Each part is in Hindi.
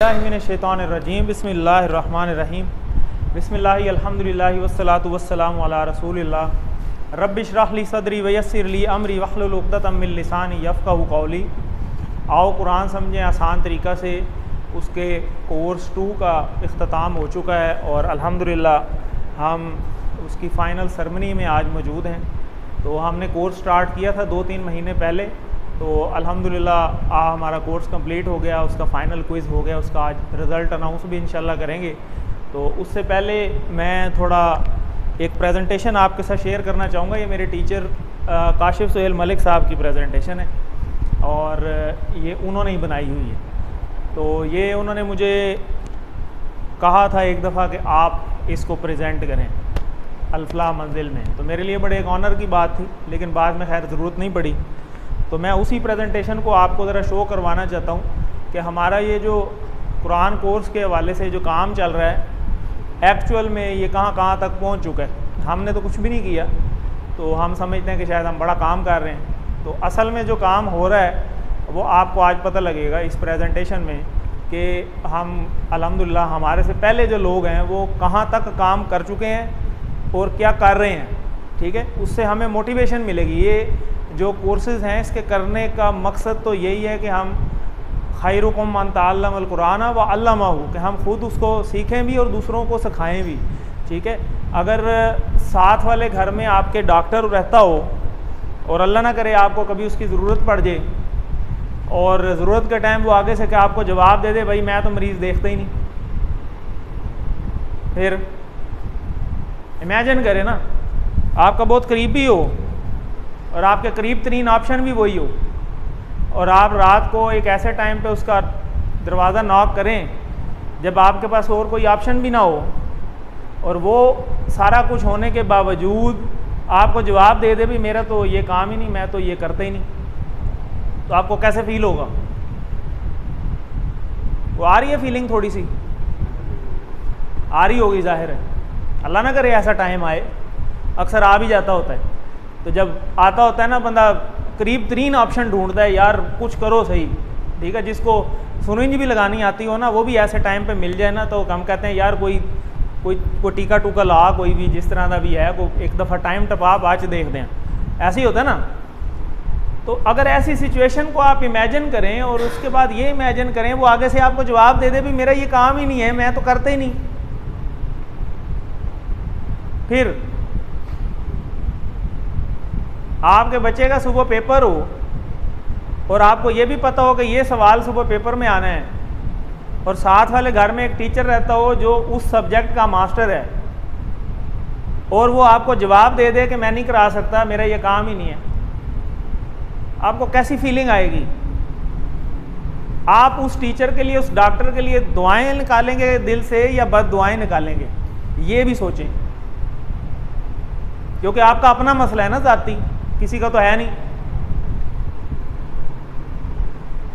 बिस्मिल्लाहिर्रहमानिर्रहीम बिस्मिल्लाहिर्रहमानिर्रहीम बिस्मिल्लाहि अल्हम्दुलिल्लाहि वस्सलातु वस्सलामु अला रसूलिल्लाह रब्बि इश्रह ली सदरी वयस्सिर ली अमरी वहलुल उक़दतम मिन लिसानी यफ़क़हू क़ौली। आओ कुरान समझें आसान तरीक़ा से। उसके कोर्स 2 का इख्तिताम हो चुका है और अल्हम्दुलिल्लाह हम उसकी फ़ाइनल सेरेमनी में आज मौजूद हैं। तो हमने कोर्स स्टार्ट किया था 2-3 महीने पहले, तो अल्हम्दुलिल्लाह हमारा कोर्स कंप्लीट हो गया, उसका फ़ाइनल क्विज़ हो गया, उसका आज रिज़ल्ट अनाउंस भी इंशाल्लाह करेंगे। तो उससे पहले मैं थोड़ा एक प्रेजेंटेशन आपके साथ शेयर करना चाहूँगा। ये मेरे टीचर काशिफ सुहेल मलिक साहब की प्रेजेंटेशन है और ये उन्होंने ही बनाई हुई है। तो ये उन्होंने मुझे कहा था एक दफ़ा कि आप इसको प्रेजेंट करें अल-फलाह मंजिल में, तो मेरे लिए बड़े एक ऑनर की बात थी, लेकिन बाद में खैर ज़रूरत नहीं पड़ी। तो मैं उसी प्रेजेंटेशन को आपको ज़रा शो करवाना चाहता हूँ कि हमारा ये जो कुरान कोर्स के हवाले से जो काम चल रहा है एक्चुअल में ये कहाँ तक पहुँच चुका है। हमने तो कुछ भी नहीं किया, तो हम समझते हैं कि शायद हम बड़ा काम कर रहे हैं। तो असल में जो काम हो रहा है वो आपको आज पता लगेगा इस प्रेजेंटेशन में कि हम अल्हम्दुलिल्लाह हमारे से पहले जो लोग हैं वो कहाँ तक काम कर चुके हैं और क्या कर रहे हैं। ठीक है, उससे हमें मोटिवेशन मिलेगी। ये जो कोर्सेज़ हैं इसके करने का मकसद तो यही है कि हम खैरुकुम मन तअल्लमल कुरान व अल्लमहू, कि हम खुद उसको सीखें भी और दूसरों को सिखाएं भी। ठीक है, अगर साथ वाले घर में आपके डॉक्टर रहता हो और अल्लाह ना करे आपको कभी उसकी ज़रूरत पड़ जाए और ज़रूरत के टाइम वो आगे से क्या आपको जवाब दे दे, भाई मैं तो मरीज़ देखता ही नहीं, फिर इमेजिन करें ना, आपका बहुत करीबी हो और आपके करीब तरीन ऑप्शन भी वही हो और आप रात को एक ऐसे टाइम पे उसका दरवाज़ा नॉक करें जब आपके पास और कोई ऑप्शन भी ना हो और वो सारा कुछ होने के बावजूद आपको जवाब दे दे भी मेरा तो ये काम ही नहीं, मैं तो ये करता ही नहीं, तो आपको कैसे फील होगा? वो आ रही है फीलिंग, थोड़ी सी आ रही होगी, जाहिर है। अल्लाह ना करे ऐसा टाइम आए, अक्सर आ भी जाता होता है। तो जब आता होता है ना, बंदा करीब तरीन ऑप्शन ढूंढता है, यार कुछ करो सही। ठीक है, जिसको सुरिंज भी लगानी आती हो ना, वो भी ऐसे टाइम पे मिल जाए ना, तो हम कहते हैं यार कोई टीका टूका ला, कोई भी जिस तरह का भी है, कोई एक दफ़ा टाइम टपा बाच देख दें, ऐसे ही होता है ना। तो अगर ऐसी सिचुएशन को आप इमेजिन करें और उसके बाद ये इमेजिन करें वो आगे से आपको जवाब दे दे भी मेरा ये काम ही नहीं है, मैं तो करता ही नहीं, फिर आपके बच्चे का सुबह पेपर हो और आपको ये भी पता हो कि ये सवाल सुबह पेपर में आना है और साथ वाले घर में एक टीचर रहता हो जो उस सब्जेक्ट का मास्टर है और वो आपको जवाब दे दे कि मैं नहीं करा सकता, मेरा ये काम ही नहीं है, आपको कैसी फीलिंग आएगी? आप उस टीचर के लिए, उस डॉक्टर के लिए दुआएं निकालेंगे दिल से या बद दुआएं निकालेंगे? ये भी सोचें, क्योंकि आपका अपना मसला है ना, ज़ाती, किसी का तो है नहीं।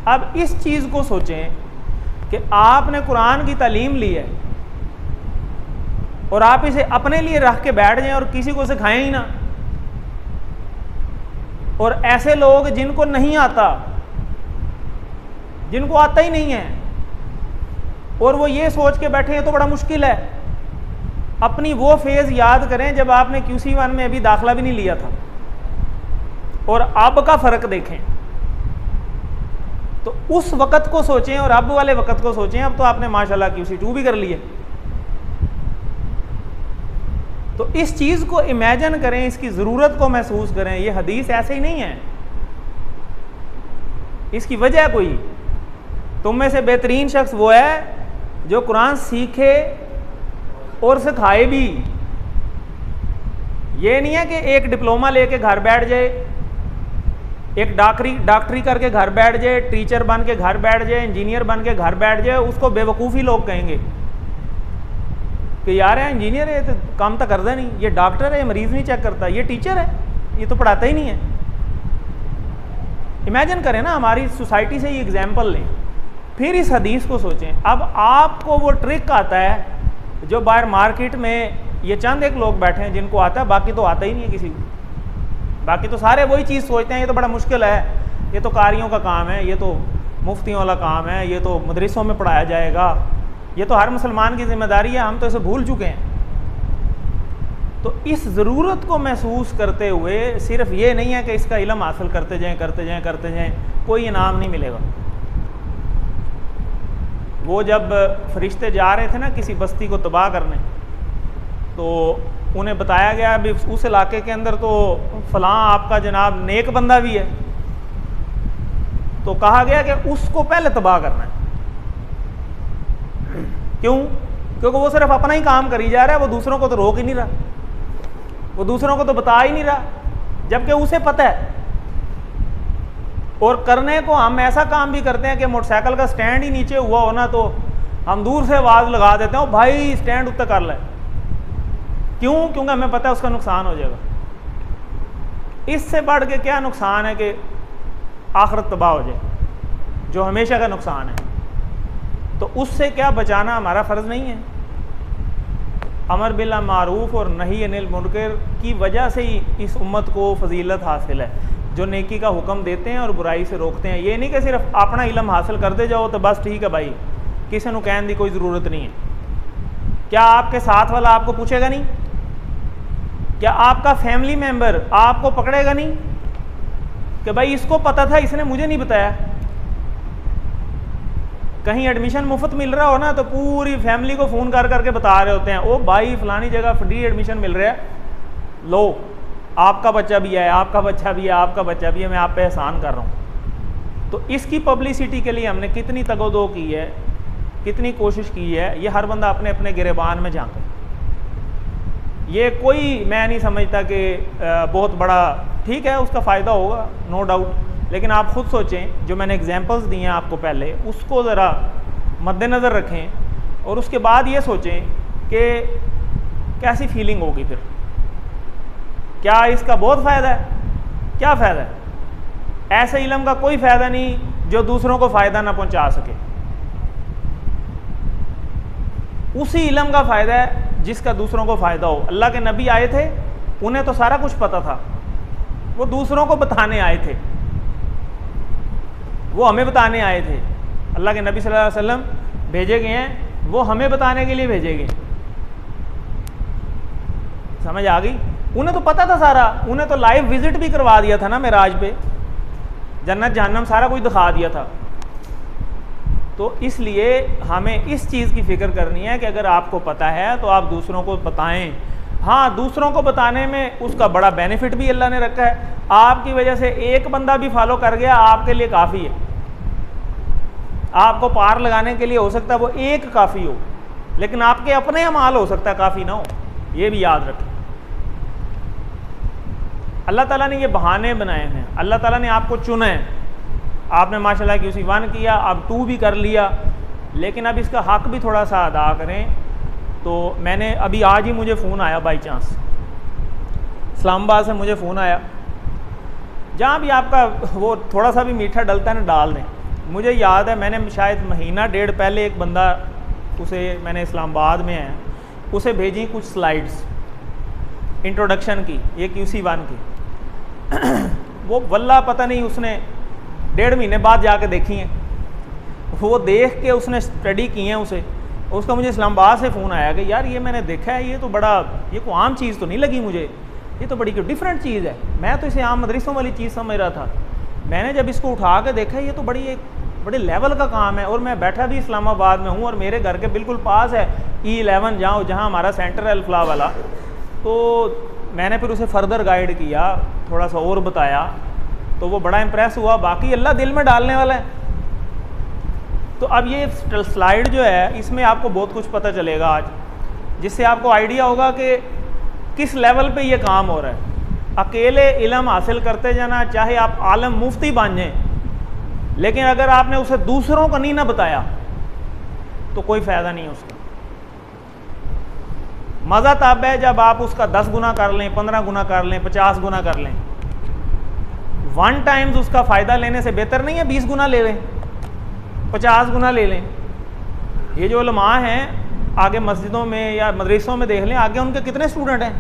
अब इस चीज़ को सोचें कि आपने कुरान की तालीम ली है और आप इसे अपने लिए रख के बैठ जाएं और किसी को सिखाएं ही ना। और ऐसे लोग जिनको नहीं आता, जिनको आता ही नहीं है और वो ये सोच के बैठे हैं, तो बड़ा मुश्किल है। अपनी वो फेज़ याद करें जब आपने QC1 में अभी दाखिला भी नहीं लिया था और अब का फ़र्क देखें, तो उस वक़्त को सोचें और अब वाले वक़्त को सोचें। अब तो आपने माशाल्लाह QC2 भी कर लिए, तो इस चीज़ को इमेजिन करें, इसकी ज़रूरत को महसूस करें। ये हदीस ऐसे ही नहीं है, इसकी वजह कोई। तुम में से बेहतरीन शख्स वो है जो कुरान सीखे और सिखाए भी। ये नहीं है कि एक डिप्लोमा लेके घर बैठ जाए, एक डॉक्टरी करके घर बैठ जाए, टीचर बन के घर बैठ जाए, इंजीनियर बन के घर बैठ जाए, उसको बेवकूफ़ी लोग कहेंगे कि यार है इंजीनियर है तो काम तो करता नहीं, ये डॉक्टर है मरीज़ नहीं चेक करता, ये टीचर है ये तो पढ़ाता ही नहीं है। इमेजिन करें ना, हमारी सोसाइटी से ये एग्जाम्पल लें, फिर इस हदीस को सोचें। अब आपको वो ट्रिक आता है जो बाहर मार्केट में ये चंद एक लोग बैठे हैं जिनको आता है, बाकी तो आता ही नहीं है किसी को। बाकी तो सारे वही चीज़ सोचते हैं, ये तो बड़ा मुश्किल है, ये तो कारियों का काम है, ये तो मुफ्तियों वाला काम है, ये तो मदरसों में पढ़ाया जाएगा, ये तो हर मुसलमान की जिम्मेदारी है, हम तो इसे भूल चुके हैं। तो इस ज़रूरत को महसूस करते हुए सिर्फ ये नहीं है कि इसका इल्म हासिल करते जाएं करते जाएं करते जाएं, कोई इनाम नहीं मिलेगा। वो जब फरिश्ते जा रहे थे ना किसी बस्ती को तबाह करने, तो उन्हें बताया गया अभी उस इलाके के अंदर तो फलां आपका जनाब नेक बंदा भी है, तो कहा गया कि उसको पहले तबाह करना है। क्यों? क्योंकि वो सिर्फ अपना ही काम करी जा रहा है, वो दूसरों को तो रोक ही नहीं रहा, वो दूसरों को तो बता ही नहीं रहा, जबकि उसे पता है। और करने को हम ऐसा काम भी करते हैं कि मोटरसाइकिल का स्टैंड ही नीचे हुआ हो ना, तो हम दूर से आवाज़ लगा देते हैं, ओ भाई स्टैंड उत्तर कर ले। क्यों? क्योंकि हमें पता है उसका नुकसान हो जाएगा। इससे बढ़ के क्या नुकसान है कि आखिरत तबाह हो जाए, जो हमेशा का नुकसान है। तो उससे क्या बचाना हमारा फ़र्ज़ नहीं है? अमर बिल मारूफ और नही अनिल मुनकर की वजह से ही इस उम्मत को फजीलत हासिल है, जो नेकी का हुक्म देते हैं और बुराई से रोकते हैं। ये नहीं कि सिर्फ अपना इल्म हासिल करते जाओ तो बस ठीक है भाई, किसी को कहने की कोई ज़रूरत नहीं है। क्या आपके साथ वाला आपको पूछेगा नहीं? क्या आपका फैमिली मेम्बर आपको पकड़ेगा नहीं कि भाई इसको पता था, इसने मुझे नहीं बताया? कहीं एडमिशन मुफ्त मिल रहा हो ना, तो पूरी फैमिली को फ़ोन कर करके बता रहे होते हैं, ओ भाई फ़लानी जगह फ्री एडमिशन मिल रहा है, लो आपका बच्चा भी है, आपका बच्चा भी है, आपका बच्चा भी है, मैं आप पे एहसान कर रहा हूँ। तो इसकी पब्लिसिटी के लिए हमने कितनी तगोदो की है, कितनी कोशिश की है, ये हर बंदा अपने अपने गिरेबान में झांके। ये कोई मैं नहीं समझता कि बहुत बड़ा, ठीक है उसका फ़ायदा होगा नो डाउट, लेकिन आप ख़ुद सोचें, जो मैंने एग्जांपल्स दिए हैं आपको पहले, उसको ज़रा मद्देनज़र रखें और उसके बाद ये सोचें कि कैसी फीलिंग होगी फिर। क्या इसका बहुत फ़ायदा है? क्या फ़ायदा है? ऐसे इल्म का कोई फ़ायदा नहीं जो दूसरों को फ़ायदा ना पहुंचा सके। उसी इल्म का फ़ायदा है जिसका दूसरों को फ़ायदा हो। अल्लाह के नबी आए थे, उन्हें तो सारा कुछ पता था, वो दूसरों को बताने आए थे, वो हमें बताने आए थे। अल्लाह के नबी सल्लल्लाहु अलैहि वसल्लम भेजे गए हैं, वो हमें बताने के लिए भेजे गए। समझ आ गई? उन्हें तो पता था सारा, उन्हें तो लाइव विजिट भी करवा दिया था ना मेराज पे, जन्नत जहन्नम सारा कुछ दिखा दिया था। तो इसलिए हमें इस चीज़ की फ़िक्र करनी है कि अगर आपको पता है तो आप दूसरों को बताएं। हाँ, दूसरों को बताने में उसका बड़ा बेनिफिट भी अल्लाह ने रखा है। आपकी वजह से एक बंदा भी फॉलो कर गया, आपके लिए काफ़ी है। आपको पार लगाने के लिए हो सकता है वो एक काफ़ी हो, लेकिन आपके अपने अमाल हो सकता है काफ़ी ना हो। ये भी याद रखें। अल्लाह ताला ने ये बहाने बनाए हैं। अल्लाह ताला ने आपको चुना है, आपने माशाल्लाह QC 1 किया, अब 2 भी कर लिया, लेकिन अब इसका हक भी थोड़ा सा अदा करें। तो मैंने अभी आज ही मुझे फ़ोन आया बाई चांस, इस्लामाबाद से मुझे फ़ोन आया, जहाँ भी आपका वो थोड़ा सा भी मीठा डलता है ना डाल दें। मुझे याद है मैंने शायद महीना डेढ़ पहले एक बंदा, उसे मैंने इस्लामाबाद में है, उसे भेजी कुछ स्लाइड्स इंट्रोडक्शन की, ये QC 1 की। वो वल्ला पता नहीं उसने 1.5 महीने बाद जाके देखी हैं, वो देख के उसने स्टडी की हैं उसे। उसका मुझे इस्लामाबाद से फ़ोन आया कि यार ये मैंने देखा है, ये तो बड़ा, ये कोई आम चीज़ तो नहीं लगी मुझे, ये तो बड़ी डिफरेंट चीज़ है। मैं तो इसे आम मदरसों वाली चीज़ समझ रहा था। मैंने जब इसको उठा के देखा, ये तो बड़े लेवल का काम है। और मैं बैठा भी इस्लामाबाद में हूँ और मेरे घर के बिल्कुल पास है E11 जहाँ हमारा सेंटर है अल्फला वाला। तो मैंने फिर उसे फर्दर गाइड किया, थोड़ा सा और बताया, तो वो बड़ा इम्प्रेस हुआ। बाकी अल्लाह दिल में डालने वाला है। तो अब ये स्लाइड जो है, इसमें आपको बहुत कुछ पता चलेगा आज, जिससे आपको आइडिया होगा कि किस लेवल पे ये काम हो रहा है। अकेले इल्म हासिल करते जाना, चाहे आप आलम मुफ्ती बन जाएं, लेकिन अगर आपने उसे दूसरों को नहीं ना बताया तो कोई फ़ायदा नहीं है उसका। मज़ा तब है जब आप उसका 10 गुना कर लें, 15 गुना कर लें, 50 गुना कर लें। 1 टाइम्स उसका फ़ायदा लेने से बेहतर नहीं है 20 गुना ले लें, 50 गुना ले लें। ये जो उलमा हैं, आगे मस्जिदों में या मदरसों में देख लें, आगे उनके कितने स्टूडेंट हैं,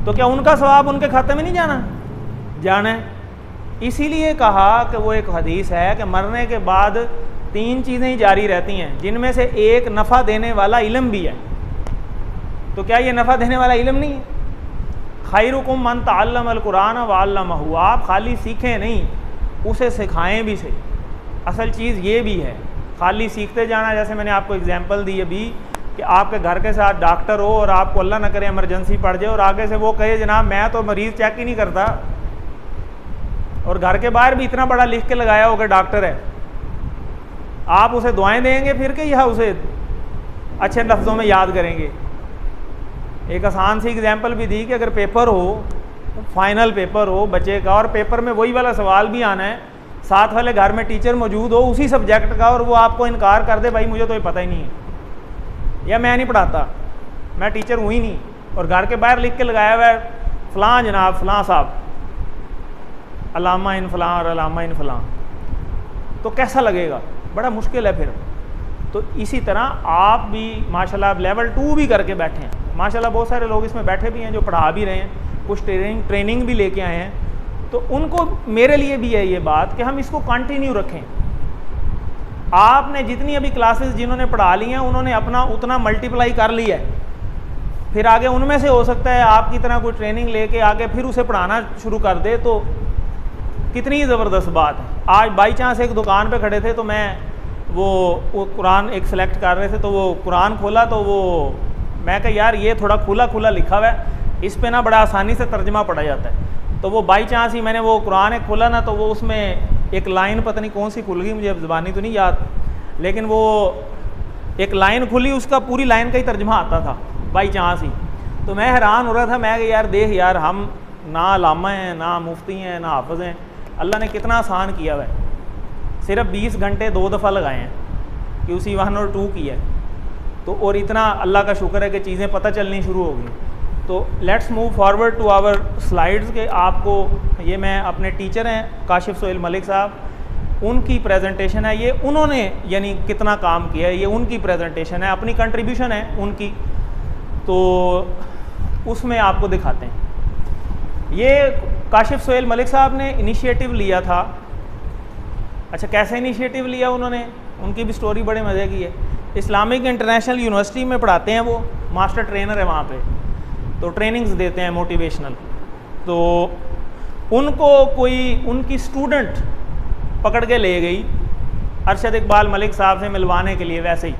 तो क्या उनका सवाब उनके खाते में नहीं जाना है? इसीलिए कहा कि वो एक हदीस है कि मरने के बाद 3 चीज़ें ही जारी रहती हैं, जिनमें से एक नफ़ा देने वाला इल्म भी है। तो क्या ये नफ़ा देने वाला इल्म नहीं है? खैरुकुम मन तअल्लमल कुरान व अल्लमहु, आप खाली सीखें नहीं, उसे सिखाएं भी सही। असल चीज़ ये भी है, खाली सीखते जाना। जैसे मैंने आपको एग्जांपल दी अभी कि आपके घर के साथ डॉक्टर हो और आपको अल्लाह न करे इमरजेंसी पड़ जाए और आगे से वो कहे जनाब मैं तो मरीज़ चेक ही नहीं करता, और घर के बाहर भी इतना बड़ा लिख के लगाया हो कि डॉक्टर है, आप उसे दुआएं देंगे फिर के या उसे अच्छे लफ्ज़ों में याद करेंगे? एक आसान सी एग्जांपल भी दी कि अगर पेपर हो, फाइनल पेपर हो बच्चे का, और पेपर में वही वाला सवाल भी आना है, साथ वाले घर में टीचर मौजूद हो उसी सब्जेक्ट का, और वो आपको इनकार कर दे भाई मुझे तो ये पता ही नहीं है या मैं नहीं पढ़ाता, मैं टीचर हूँ ही नहीं, और घर के बाहर लिख के लगाया हुआ है फ़लाँ जनाब फ़लाँ साहब अल्लामा इन फ़लाँ और अल्लामा इन फ़लाँ, तो कैसा लगेगा? बड़ा मुश्किल है फिर। तो इसी तरह आप भी माशाल्लाह आप लेवल 2 भी करके बैठे हैं, माशाल्लाह बहुत सारे लोग इसमें बैठे भी हैं जो पढ़ा भी रहे हैं, कुछ ट्रेनिंग भी लेके आए हैं। तो उनको मेरे लिए भी है ये बात कि हम इसको कंटिन्यू रखें। आपने जितनी अभी क्लासेस जिन्होंने पढ़ा ली हैं उन्होंने अपना उतना मल्टीप्लाई कर लिया है, फिर आगे उनमें से हो सकता है आपकी तरह कोई ट्रेनिंग लेके आगे फिर उसे पढ़ाना शुरू कर दे, तो कितनी ज़बरदस्त बात है। आज बाई चांस एक दुकान पे खड़े थे तो मैं वो कुरान एक सेलेक्ट कर रहे थे, तो वो कुरान खोला तो वो मैं कहा यार ये थोड़ा खुला खुला लिखा हुआ है, इस पे ना बड़ा आसानी से तर्जमा पढ़ा जाता है। तो वो बाई चांस ही मैंने वो कुरान एक खोला ना, तो वो उसमें एक लाइन पता नहीं कौन सी खुल गई, मुझे अब ज़बानी तो नहीं याद, लेकिन वो एक लाइन खुली, उसका पूरी लाइन का ही तर्जमा आता था बाई चांस ही। तो मैं हैरान हो रहा था, मैं यार देख यार हम ना अल्लामा हैं ना मुफ्ती हैं ना हाफ़िज़ हैं, अल्लाह ने कितना आसान किया हुआ है। सिर्फ 20 घंटे 2 दफ़ा लगाए हैं QC 1 और 2 की है, तो और इतना अल्लाह का शुक्र है कि चीज़ें पता चलनी शुरू हो गई। तो let's move forward to our slides के आपको ये मैं अपने टीचर हैं काशिफ सोहेल मलिक साहब, उनकी प्रेजेंटेशन है, ये उन्होंने यानी कितना काम किया है ये उनकी प्रेजेंटेशन है, अपनी कंट्रीब्यूशन है उनकी, तो उसमें आपको दिखाते हैं। ये काशिफ सोहेल मलिक साहब ने इनिशिएटिव लिया था। अच्छा कैसे इनिशिएटिव लिया उन्होंने, उनकी भी स्टोरी बड़े मज़े की है। इस्लामिक इंटरनेशनल यूनिवर्सिटी में पढ़ाते हैं, वो मास्टर ट्रेनर है वहाँ पे, तो ट्रेनिंग्स देते हैं मोटिवेशनल। तो उनको कोई उनकी स्टूडेंट पकड़ के ले गई अरशद इकबाल मलिक साहब से मिलवाने के लिए। वैसे ही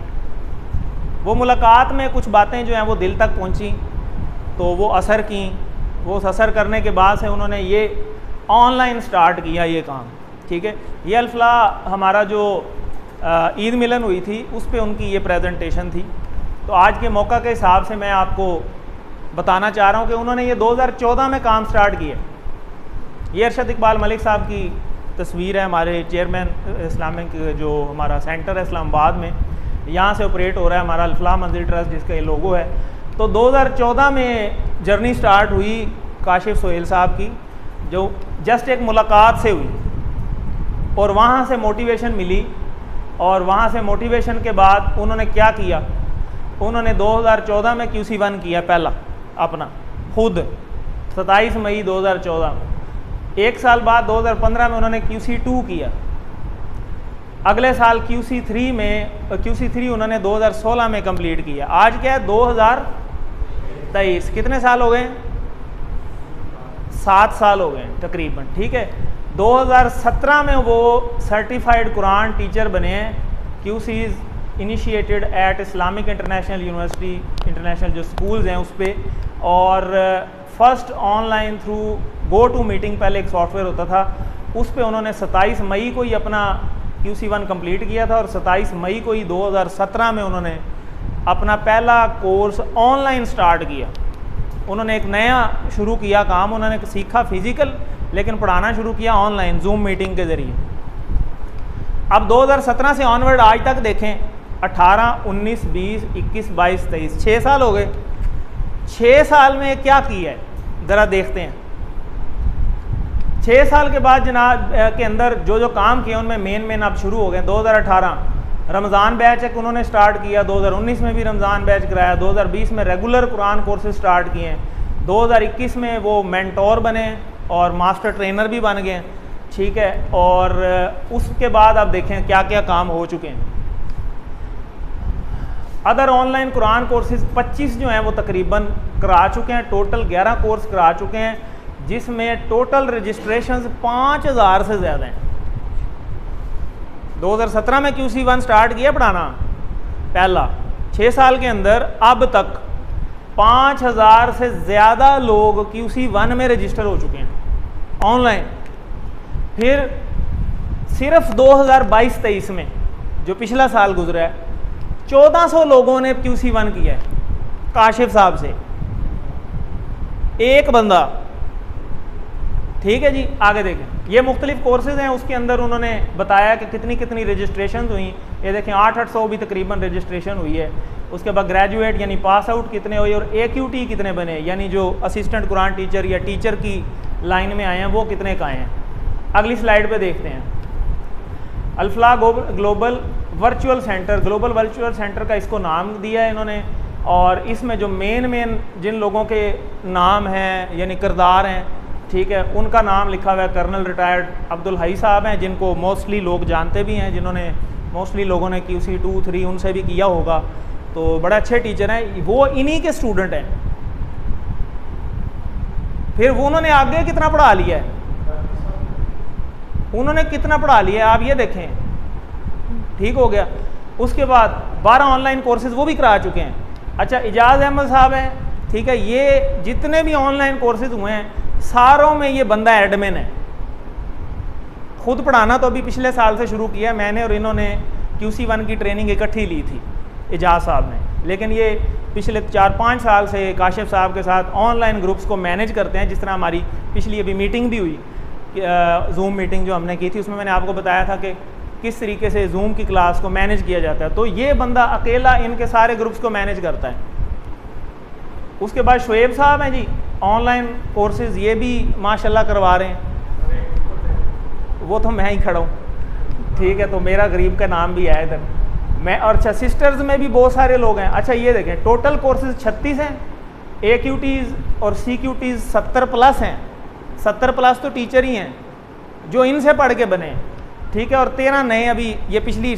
वो मुलाकात में कुछ बातें जो हैं वो दिल तक पहुंची, तो वो असर की। वो असर करने के बाद से उन्होंने ये ऑनलाइन स्टार्ट किया ये काम, ठीक है। ये अल्फला हमारा जो ईद मिलन हुई थी उस पर उनकी ये प्रेजेंटेशन थी। तो आज के मौका के हिसाब से मैं आपको बताना चाह रहा हूँ कि उन्होंने ये 2014 में काम स्टार्ट किया। ये अरशद इकबाल मलिक साहब की तस्वीर है, हमारे चेयरमैन इस्लामिक जो हमारा सेंटर है इस्लामाबाद में, यहाँ से ऑपरेट हो रहा है हमारा अल-फलाह मंजिल ट्रस्ट जिसका ये लोगो है। तो 2014 में जर्नी स्टार्ट हुई काशिफ सोहेल साहब की, जो जस्ट एक मुलाकात से हुई और वहाँ से मोटिवेशन मिली। और वहाँ से मोटिवेशन के बाद उन्होंने क्या किया, उन्होंने 2014 में QC 1 किया पहला अपना खुद, 27 मई 2014 में। एक साल बाद 2015 में उन्होंने QC 2 किया। अगले साल QC 3 में QC 3 उन्होंने 2016 में कंप्लीट किया। आज क्या है 2023, कितने साल हो गए? 7 साल हो गए तकरीबन, ठीक है। 2017 में वो सर्टिफाइड कुरान टीचर बने हैं। QCs initiated at Islamic International University, international जो स्कूल्स हैं उस पर, और first online through GoToMeeting पहले एक सॉफ्टवेयर होता था, उस पर उन्होंने 27 मई को ही अपना QC 1 कंप्लीट किया था, और 27 मई को ही 2017 में उन्होंने अपना पहला कोर्स ऑनलाइन स्टार्ट किया। उन्होंने एक नया शुरू किया काम, उन्होंने सीखा फिज़िकल लेकिन पढ़ाना शुरू किया ऑनलाइन जूम मीटिंग के ज़रिए। अब 2017 से ऑनवर्ड आज तक देखें, 18, 19, 20, 21, 22, 23, 6 साल हो गए। 6 साल में क्या किया है ज़रा देखते हैं। 6 साल के बाद जनाब के अंदर जो जो काम किए उनमें मेन अब शुरू हो गए। 2018 रमज़ान बैच एक उन्होंने स्टार्ट किया, 2019 में भी रमज़ान बैच कराया, 2020 में रेगुलर कुरान कोर्सेज स्टार्ट किए हैं, 2021 में वो मेंटोर बने और मास्टर ट्रेनर भी बन गए। ठीक है। और उसके बाद आप देखें क्या क्या काम हो चुके हैं। अदर ऑनलाइन कुरान कोर्सेज 25 जो हैं वो तकरीबन करा चुके हैं। टोटल 11 कोर्स करा चुके हैं, जिसमें टोटल रजिस्ट्रेशंस 5000 से ज़्यादा हैं। 2017 में QC1 स्टार्ट किया पढ़ाना पहला, 6 साल के अंदर अब तक 5000 से ज़्यादा लोग QC1 में रजिस्टर हो चुके हैं ऑनलाइन। फिर सिर्फ 2022-23 में जो पिछला साल गुजरा है, 1400 लोगों ने QC1 किया है काशिफ साहब से, एक बंदा। ठीक है जी, आगे देखें। ये मुख्तलिफ कोर्सेज हैं, उसके अंदर उन्होंने बताया कि कितनी कितनी रजिस्ट्रेशन हुई। ये देखें 800 भी तकरीबन रजिस्ट्रेशन हुई है। उसके बाद ग्रेजुएट यानी पास आउट कितने हुए और AQT कितने बने, यानी जो असिस्टेंट कुरान टीचर या टीचर की लाइन में आए हैं वो कितने का आए हैं। अगली स्लाइड पे देखते हैं। Alfalah global virtual centre, global virtual centre का इसको नाम दिया है इन्होंने। और इसमें जो मेन जिन लोगों के नाम हैं यानी किरदार हैं, ठीक है, उनका नाम लिखा हुआ है। कर्नल रिटायर्ड अब्दुल हई साहब हैं, जिनको मोस्टली लोग जानते भी हैं, जिन्होंने मोस्टली लोगों ने QC 2, 3 उनसे भी किया होगा, तो बड़े अच्छे टीचर हैं। वो इन्हीं के स्टूडेंट हैं। फिर वो उन्होंने आगे कितना पढ़ा लिया है, उन्होंने कितना पढ़ा लिया है आप ये देखें। ठीक हो गया। उसके बाद 12 ऑनलाइन कोर्सेज वो भी करा चुके हैं। अच्छा, इजाज़ अहमद साहब हैं, ठीक है, ये जितने भी ऑनलाइन कोर्सेज हुए हैं सारों में ये बंदा एडमिन है। खुद पढ़ाना तो अभी पिछले साल से शुरू किया मैंने, और इन्होंने QC1 की ट्रेनिंग इकट्ठी ली थी इजाज़ साहब ने, लेकिन ये पिछले 4-5 साल से काशिफ साहब के साथ ऑनलाइन ग्रुप्स को मैनेज करते हैं। जिस तरह हमारी पिछली अभी मीटिंग भी हुई, जूम मीटिंग जो हमने की थी, उसमें मैंने आपको बताया था कि किस तरीके से जूम की क्लास को मैनेज किया जाता है। तो ये बंदा अकेला इनके सारे ग्रुप्स को मैनेज करता है। उसके बाद शुएब साहब हैं जी, ऑनलाइन कोर्सेज ये भी माशाल्लाह करवा रहे हैं। वो तो मैं ही खड़ा हूँ, ठीक है, तो मेरा गरीब का नाम भी है इधर मैं। और अच्छा, सिस्टर्स में भी बहुत सारे लोग हैं। अच्छा, ये देखें टोटल कोर्सेज 36 हैं। AQTs और CQTs 70+ हैं। 70+ तो टीचर ही हैं जो इनसे पढ़ के बने, ठीक है। और 13 नए अभी ये पिछली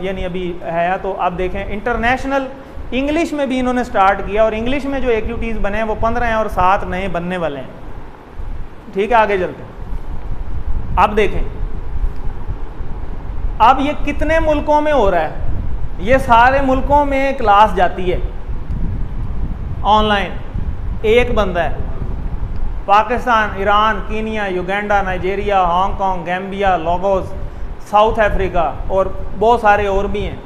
यानी अभी है। तो आप देखें इंटरनेशनल इंग्लिश में भी इन्होंने स्टार्ट किया, और इंग्लिश में जो AQTs बने हैं वो 15 हैं और 7 नए बनने वाले हैं। ठीक है, आगे चलते हैं। अब देखें अब ये कितने मुल्कों में हो रहा है। ये सारे मुल्कों में क्लास जाती है ऑनलाइन। एक बंदा है Pakistan, Iran, Kenya, Uganda, Nigeria, Hong Kong, Gambia, Lagos, south Africa और बहुत सारे और भी हैं,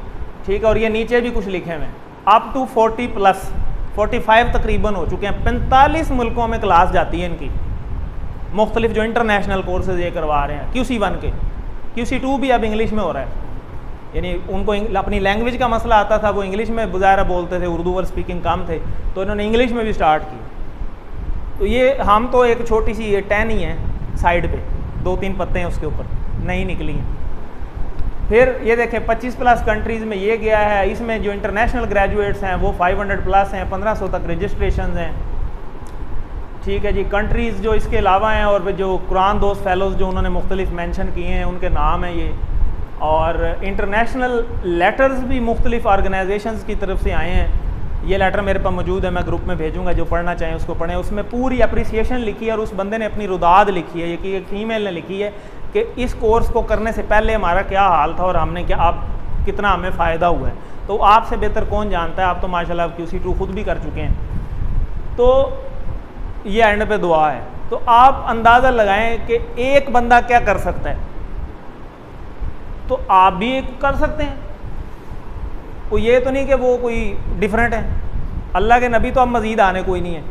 ठीक है। और ये नीचे भी कुछ लिखे हुए हैं, अप टू 40+, 45 तकरीबन हो चुके हैं। 45 मुल्कों में क्लास जाती है इनकी, मुख्तलिफ जो इंटरनेशनल कोर्सेज ये करवा रहे हैं। QC1 के, QC2 भी अब इंग्लिश में हो रहा है, यानी उनको अपनी लैंग्वेज का मसला आता था, वो इंग्लिश में गुजारा बोलते थे, उर्दू और स्पीकिंग कम थे, तो इन्होंने इंग्लिश में भी स्टार्ट की। तो ये हम तो एक छोटी सी ये 10 ही है साइड पे, 2-3 पत्ते हैं उसके ऊपर, नहीं निकली हैं। फिर ये देखें 25+ कंट्रीज़ में ये गया है। इसमें जो इंटरनेशनल ग्रेजुएट्स हैं वो 500+ हैं, 1500 तक रजिस्ट्रेशन हैं, ठीक है जी। कंट्रीज़ जो इसके अलावा हैं और जो कुरान दोस्त फेलोज़ जो उन्होंने मुख्तलिफ मेंशन किए हैं उनके नाम हैं ये। और इंटरनेशनल लेटर्स भी मुख्तलिफ ऑर्गेनाइजेशंस की तरफ से आए हैं। ये लेटर मेरे पास मौजूद है, मैं ग्रुप में भेजूंगा, जो पढ़ना चाहें उसको पढ़ें। उसमें पूरी अप्रिसिएशन लिखी है और उस बंदे ने अपनी रुदाद लिखी है, ये कि एक फीमेल ने लिखी है कि इस कोर्स को करने से पहले हमारा क्या हाल था और हमने क्या आप कितना हमें फ़ायदा हुआ है। तो आपसे बेहतर कौन जानता है, आप तो माशाल्लाह QC2 खुद भी कर चुके हैं। तो ये एंड पे दुआ है। तो आप अंदाज़ा लगाएं कि एक बंदा क्या कर सकता है, तो आप भी कर सकते हैं। वो ये तो नहीं कि वो कोई डिफरेंट है, अल्लाह के नबी तो अब मज़ीद आने कोई नहीं है।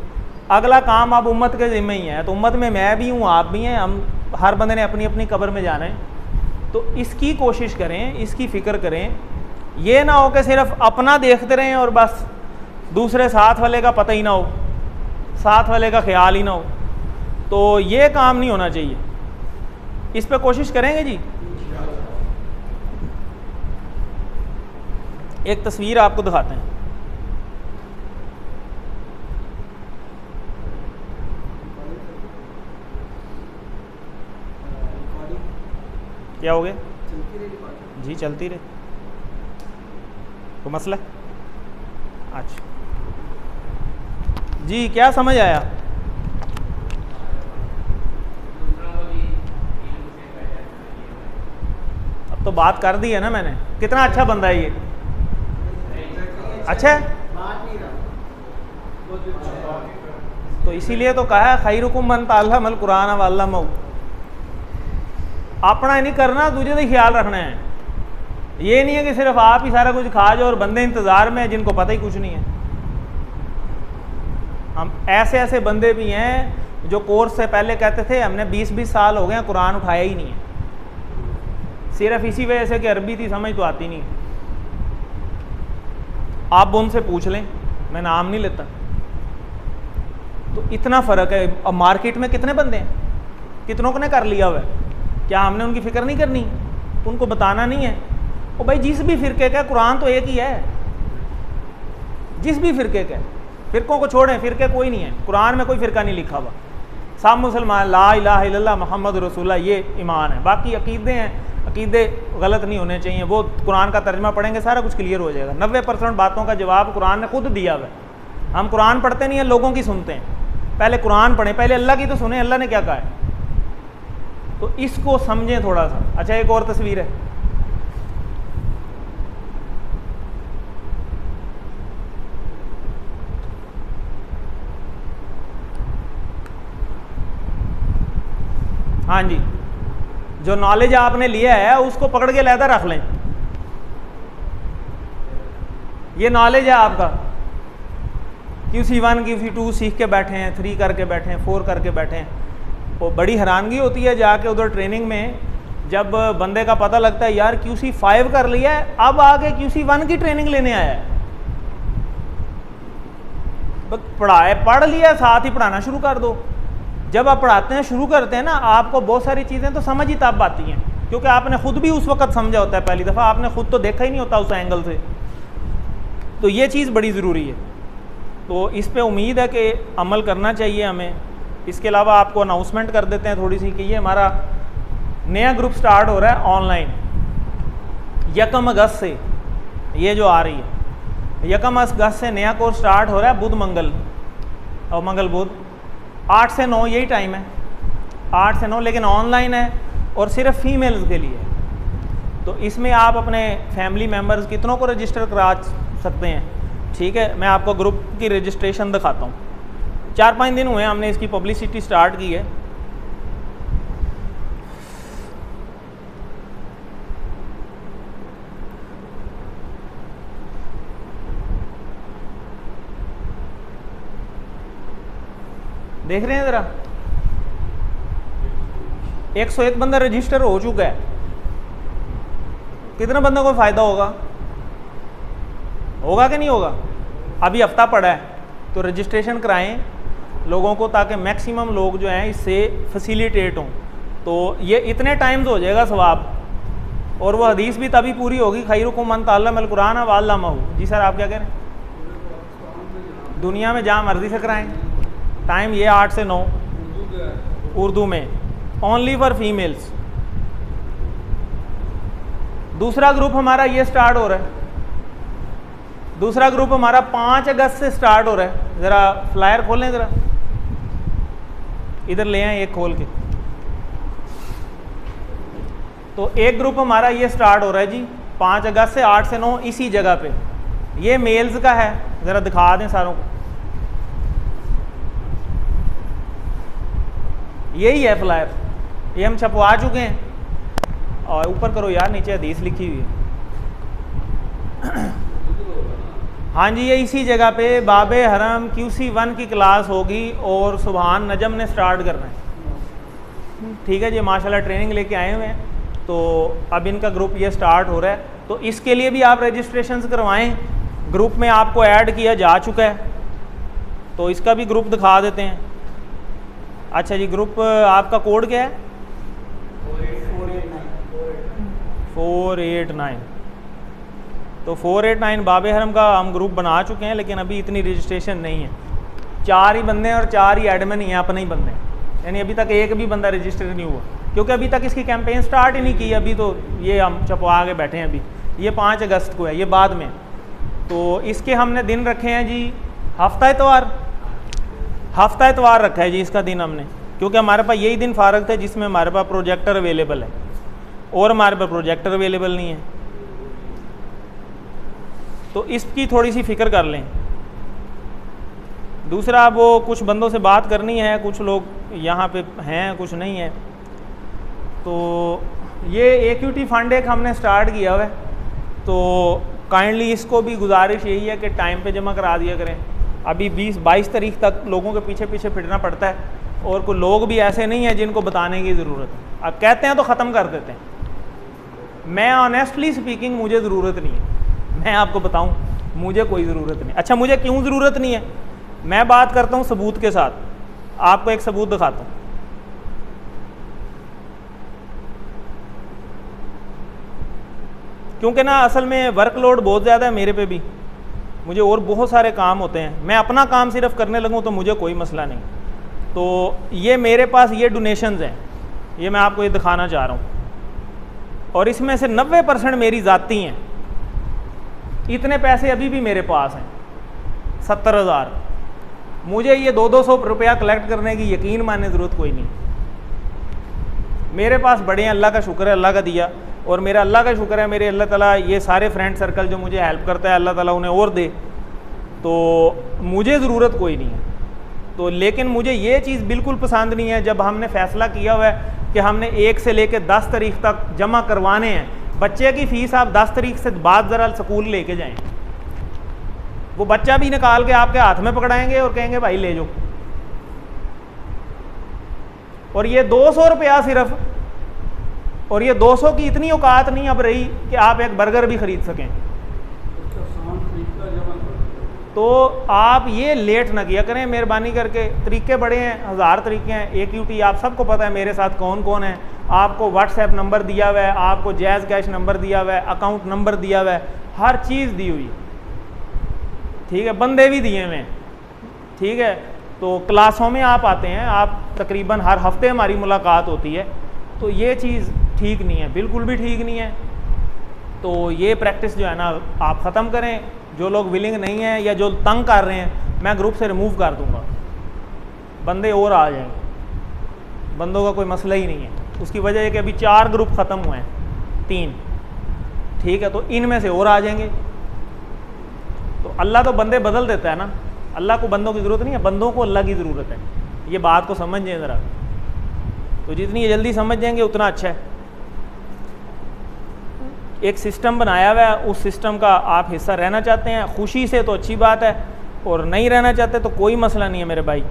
अगला काम अब उम्मत के ज़िम्मे ही है, तो उम्मत में मैं भी हूँ, आप भी हैं, हम हर बंदे ने अपनी अपनी कब्र में जाना है। तो इसकी कोशिश करें, इसकी फ़िक्र करें। ये ना हो कि सिर्फ अपना देखते रहें और बस दूसरे साथ वाले का पता ही ना हो, साथ वाले का ख्याल ही ना हो। तो ये काम नहीं होना चाहिए, इस पर कोशिश करेंगे जी। एक तस्वीर आपको दिखाते हैं। क्या हो गया? जी चलती रहे, तो मसला? अच्छा जी, क्या समझ आया? अब तो बात कर दी है ना मैंने। कितना अच्छा बंदा है ये, अच्छा है, तो इसीलिए तो कहा है खैरुकुम मन तअल्लमल कुरान व अल्लमहु। अपना ही नहीं करना, तुझे तो ख्याल रखना है। ये नहीं है कि सिर्फ आप ही सारा कुछ खा जाओ और बंदे इंतज़ार में हैं जिनको पता ही कुछ नहीं है। हम ऐसे ऐसे बंदे भी हैं जो कोर्स से पहले कहते थे हमने 20-20 साल हो गए कुरान उठाया ही नहीं है, सिर्फ इसी वजह से कि अरबी थी, समझ तो आती नहीं। आप उनसे पूछ लें, मैं नाम नहीं लेता। तो इतना फ़र्क है। अब मार्केट में कितने बंदे हैं, कितनों ने कर लिया हुआ है, क्या हमने उनकी फ़िक्र नहीं करनी, उनको बताना नहीं है? ओ भाई, जिस भी फ़िरके का कुरान तो एक ही है, जिस भी फ़िरके का। फ़िरकों को छोड़ें, फ़िरके कोई नहीं है, कुरान में कोई फ़िरका नहीं लिखा हुआ। सब मुसलमान ला इलाहा इल्लल्लाह मुहम्मद रसूलुल्लाह ये ईमान है। बाकी अकीदे हैं, अकीदे गलत नहीं होने चाहिए। वो कुरान का तर्जमा पढ़ेंगे सारा कुछ क्लियर हो जाएगा। 90% बातों का जवाब कुरान ने खुद दिया हुआ है। हम कुरान पढ़ते नहीं हैं, लोगों की सुनते हैं। पहले कुरान पढ़ें, पहले अल्लाह की तो सुने, अल्लाह ने क्या कहा है, तो इसको समझें थोड़ा सा। अच्छा, एक और तस्वीर है, हाँ जी, जो नॉलेज आपने लिया है उसको पकड़ के अलहदा रख लें। ये नॉलेज है आपका, QC1 QC2 सीख के बैठे हैं, 3 करके बैठे हैं, 4 करके बैठे हैं। वो बड़ी हैरानगी होती है जाके उधर ट्रेनिंग में, जब बंदे का पता लगता है यार QC5 कर लिया है, अब आगे QC1 की ट्रेनिंग लेने आया है। पढ़ लिया, साथ ही पढ़ाना शुरू कर दो। जब आप पढ़ाते हैं, शुरू करते हैं ना, आपको बहुत सारी चीज़ें तो समझ ही तब आती हैं, क्योंकि आपने खुद भी उस वक्त समझा होता है, पहली दफ़ा आपने खुद तो देखा ही नहीं होता उस एंगल से। तो ये चीज़ बड़ी ज़रूरी है। तो इस पे उम्मीद है कि अमल करना चाहिए हमें। इसके अलावा आपको अनाउंसमेंट कर देते हैं थोड़ी सी कि ये हमारा नया ग्रुप स्टार्ट हो रहा है ऑनलाइन 1 अगस्त से। ये जो आ रही है 1 अगस्त से नया कोर्स स्टार्ट हो रहा है, बुध मंगल और मंगल बुध 8 से 9 यही टाइम है, 8 से 9, लेकिन ऑनलाइन है और सिर्फ फीमेल्स के लिए। तो इसमें आप अपने फैमिली मेम्बर्स कितनों को रजिस्टर करा सकते हैं, ठीक है। मैं आपको ग्रुप की रजिस्ट्रेशन दिखाता हूँ। 4-5 दिन हुए हमने इसकी पब्लिसिटी स्टार्ट की है। देख रहे हैं ज़रा, 101 बंदा रजिस्टर हो चुका है। कितने बंदों को फ़ायदा होगा, होगा कि नहीं होगा? अभी हफ्ता पड़ा है, तो रजिस्ट्रेशन कराएं लोगों को, ताकि मैक्सिमम लोग जो हैं इससे फैसिलिटेट हों। तो ये इतने टाइम्स हो जाएगा सवाब, और वो हदीस भी तभी पूरी होगी, खैरुकुम मन तअल्लमल कुरान व अल्लमहु। जी सर, आप क्या कह रहे हैं? दुनिया में जहाँ मर्जी से कराएं। टाइम ये 8 से 9 उर्दू में, ओनली फॉर फीमेल्स। दूसरा ग्रुप हमारा ये स्टार्ट हो रहा है, दूसरा ग्रुप हमारा 5 अगस्त से स्टार्ट हो रहा है। ज़रा फ्लायर खोलें, ज़रा इधर ले आए एक खोल के। तो एक ग्रुप हमारा ये स्टार्ट हो रहा है जी 5 अगस्त से 8 से 9 इसी जगह पे। ये मेल्स का है, ज़रा दिखा दें सारों को। यही है फ्लायर, ये हम छपवा चुके हैं। और ऊपर करो यार, नीचे हदीस लिखी हुई है। हाँ जी, ये इसी जगह पे बाबे हरम QC1 की क्लास होगी और सुभान नजम ने स्टार्ट करना है, ठीक है जी। माशाल्लाह ट्रेनिंग लेके आए हुए हैं, तो अब इनका ग्रुप ये स्टार्ट हो रहा है। तो इसके लिए भी आप रजिस्ट्रेशन करवाएं। ग्रुप में आपको ऐड किया जा चुका है, तो इसका भी ग्रुप दिखा देते हैं। अच्छा जी, ग्रुप आपका कोड क्या है? 489। तो 489 बाबे हरम का हम ग्रुप बना चुके हैं, लेकिन अभी इतनी रजिस्ट्रेशन नहीं है। 4 ही बंदे हैं और 4 ही एडमिन ही हैं, अपने ही बंदे हैं, यानी अभी तक एक भी बंदा रजिस्टर नहीं हुआ। क्योंकि अभी तक इसकी कैंपेन स्टार्ट ही नहीं की। अभी तो ये हम चपवा के बैठे हैं। अभी ये 5 अगस्त को है, ये बाद में। तो इसके हमने दिन रखे हैं जी हफ्ता इतवार रखा है जी इसका दिन हमने, क्योंकि हमारे पास यही दिन फारग थे जिसमें हमारे पास प्रोजेक्टर अवेलेबल है, और हमारे पास प्रोजेक्टर अवेलेबल नहीं है। तो इसकी थोड़ी सी फिक्र कर लें। दूसरा, वो कुछ बंदों से बात करनी है, कुछ लोग यहाँ पे हैं, कुछ नहीं है। तो ये AQT फंड एक हमने स्टार्ट किया हुआ है, तो काइंडली इसको भी गुजारिश यही है कि टाइम पे जमा करा दिया करें। अभी 20-22 तारीख तक लोगों के पीछे पीछे फिरना पड़ता है, और कोई लोग भी ऐसे नहीं हैं जिनको बताने की ज़रूरत है। अब कहते हैं तो ख़त्म कर देते हैं। मैं ऑनेस्टली स्पीकिंग मुझे ज़रूरत नहीं है, मैं आपको बताऊं मुझे कोई ज़रूरत नहीं। अच्छा, मुझे क्यों ज़रूरत नहीं है? मैं बात करता हूं सबूत के साथ। आपको एक सबूत दिखाता हूं। क्योंकि ना असल में वर्कलोड बहुत ज़्यादा है मेरे पे भी, मुझे और बहुत सारे काम होते हैं। मैं अपना काम सिर्फ करने लगूं तो मुझे कोई मसला नहीं। तो ये मेरे पास ये डोनेशंस हैं, ये मैं आपको ये दिखाना चाह रहा हूँ, और इसमें से 90% मेरी ज़ाती हैं। इतने पैसे अभी भी मेरे पास हैं, 70,000। मुझे ये 200-200 रुपया कलेक्ट करने की यकीन मानने ज़रूरत कोई नहीं। मेरे पास बड़े हैं, अल्लाह का शुक्र है, अल्लाह का दिया। और मेरा अल्लाह का शुक्र है, मेरे अल्लाह ताला ये सारे फ्रेंड सर्कल जो मुझे हेल्प करता है, अल्लाह ताला उन्हें और दे। तो मुझे ज़रूरत कोई नहीं है। तो लेकिन मुझे ये चीज़ बिल्कुल पसंद नहीं है जब हमने फ़ैसला किया हुआ है कि हमने 1 से लेकर 10 तारीख तक जमा करवाने हैं। बच्चे की फ़ीस आप 10 तारीख से बाद ज़रा स्कूल लेके जाएँ। वो बच्चा भी निकाल के आपके हाथ में पकड़ाएंगे और कहेंगे भाई ले जाओ। और ये 200 रुपया सिर्फ, और ये 200 की इतनी औकात नहीं अब रही कि आप एक बर्गर भी खरीद सकें। तो आप ये लेट ना किया करें मेहरबानी करके। तरीके बड़े हैं, 1000 तरीके हैं। AQT आप सबको पता है मेरे साथ कौन कौन है। आपको व्हाट्सएप नंबर दिया हुआ है, आपको जैज़ कैश नंबर दिया हुआ है, अकाउंट नंबर दिया हुआ है, हर चीज़ दी हुई, ठीक है, बंदे भी दिए हुए हैं, ठीक है। तो क्लासों में आप आते हैं, आप तकरीबन हर हफ्ते हमारी मुलाकात होती है। तो ये चीज़ ठीक नहीं है, बिल्कुल भी ठीक नहीं है। तो ये प्रैक्टिस जो है ना आप ख़त्म करें। जो लोग विलिंग नहीं है या जो तंग कर रहे हैं, मैं ग्रुप से रिमूव कर दूंगा, बंदे और आ जाएंगे। बंदों का कोई मसला ही नहीं है। उसकी वजह है कि अभी 4 ग्रुप ख़त्म हुए हैं, 3, ठीक है। तो इनमें से और आ जाएंगे। तो अल्लाह तो बंदे बदल देता है ना, अल्लाह को बंदों की ज़रूरत नहीं है, बंदों को अल्लाह की ज़रूरत है। ये बात को समझ जाए ज़रा। तो जितनी जल्दी समझ जाएंगे उतना अच्छा है। एक सिस्टम बनाया हुआ है, उस सिस्टम का आप हिस्सा रहना चाहते हैं खुशी से तो अच्छी बात है, और नहीं रहना चाहते तो कोई मसला नहीं है मेरे भाई।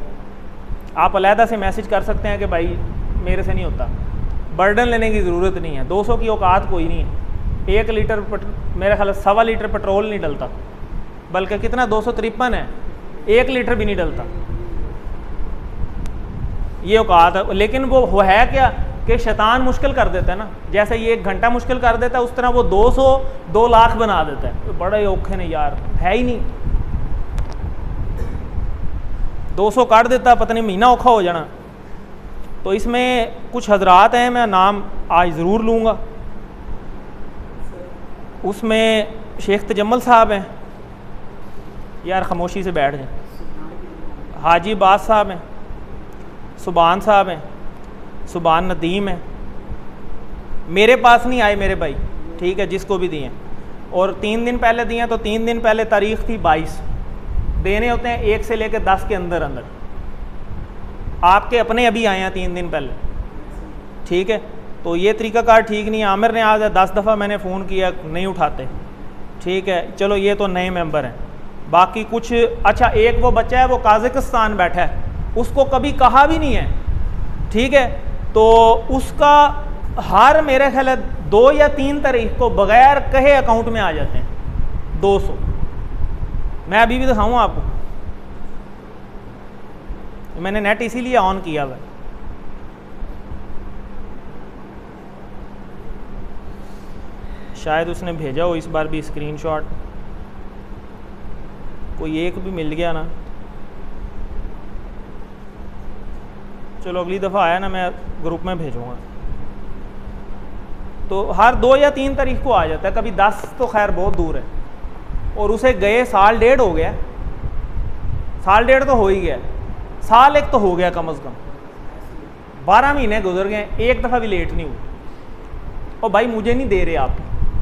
आप अलहदा से मैसेज कर सकते हैं कि भाई मेरे से नहीं होता। बर्डन लेने की ज़रूरत नहीं है। 200 की औकात कोई नहीं है। 1 लीटर मेरे ख्याल 1.25 लीटर पेट्रोल नहीं डलता, बल्कि कितना 253 है, 1 लीटर भी नहीं डलता। ये औकात है। लेकिन वो है क्या कि शैतान मुश्किल कर देता है ना। जैसे ये 1 घंटा मुश्किल कर देता है, उस तरह वो 200 2 लाख बना देता है। तो बड़े औखे ने यार, है ही नहीं। 200 काट देता, पता नहीं महीना औखा हो जाना। तो इसमें कुछ हजरात हैं, मैं नाम आज ज़रूर लूँगा। उसमें शेख तजम्मल साहब हैं, यार खामोशी से बैठ जाए। हाजी बास साहब हैं, सुबान साहब हैं, सुबान नदीम है। मेरे पास नहीं आए मेरे भाई, ठीक है, जिसको भी दिए। और 3 दिन पहले दिए तो 3 दिन पहले तारीख थी 22। देने होते हैं 1 से लेकर 10 के अंदर अंदर। आपके अपने अभी आए हैं 3 दिन पहले, ठीक है। तो ये तरीक़ाकार ठीक नहीं है। आमिर ने आज 10 दफ़ा मैंने फ़ोन किया, नहीं उठाते, ठीक है। चलो ये तो नए मेंबर हैं। बाकी कुछ अच्छा, एक वो बच्चा है वो काज़ाकिस्तान बैठा है, उसको कभी कहा भी नहीं है, ठीक है। तो उसका हर मेरे ख्याल 2 या 3 तारीख को बगैर कहे अकाउंट में आ जाते हैं 200। मैं अभी भी दिखाऊँ आपको, मैंने नेट इसीलिए ऑन किया हुआ है। शायद उसने भेजा हो इस बार भी स्क्रीनशॉट, कोई एक भी मिल गया ना। चलो अगली दफ़ा आया ना मैं ग्रुप में भेजूँगा। तो हर 2 या 3 तारीख को आ जाता है, कभी 10 तो खैर बहुत दूर है, और उसे गए 1.5 साल हो गया, 1.5 साल तो हो ही गया, 1 साल तो हो गया कम अज़ कम, 12 महीने गुजर गए, एक दफ़ा भी लेट नहीं हुआ। और भाई मुझे नहीं दे रहे आप,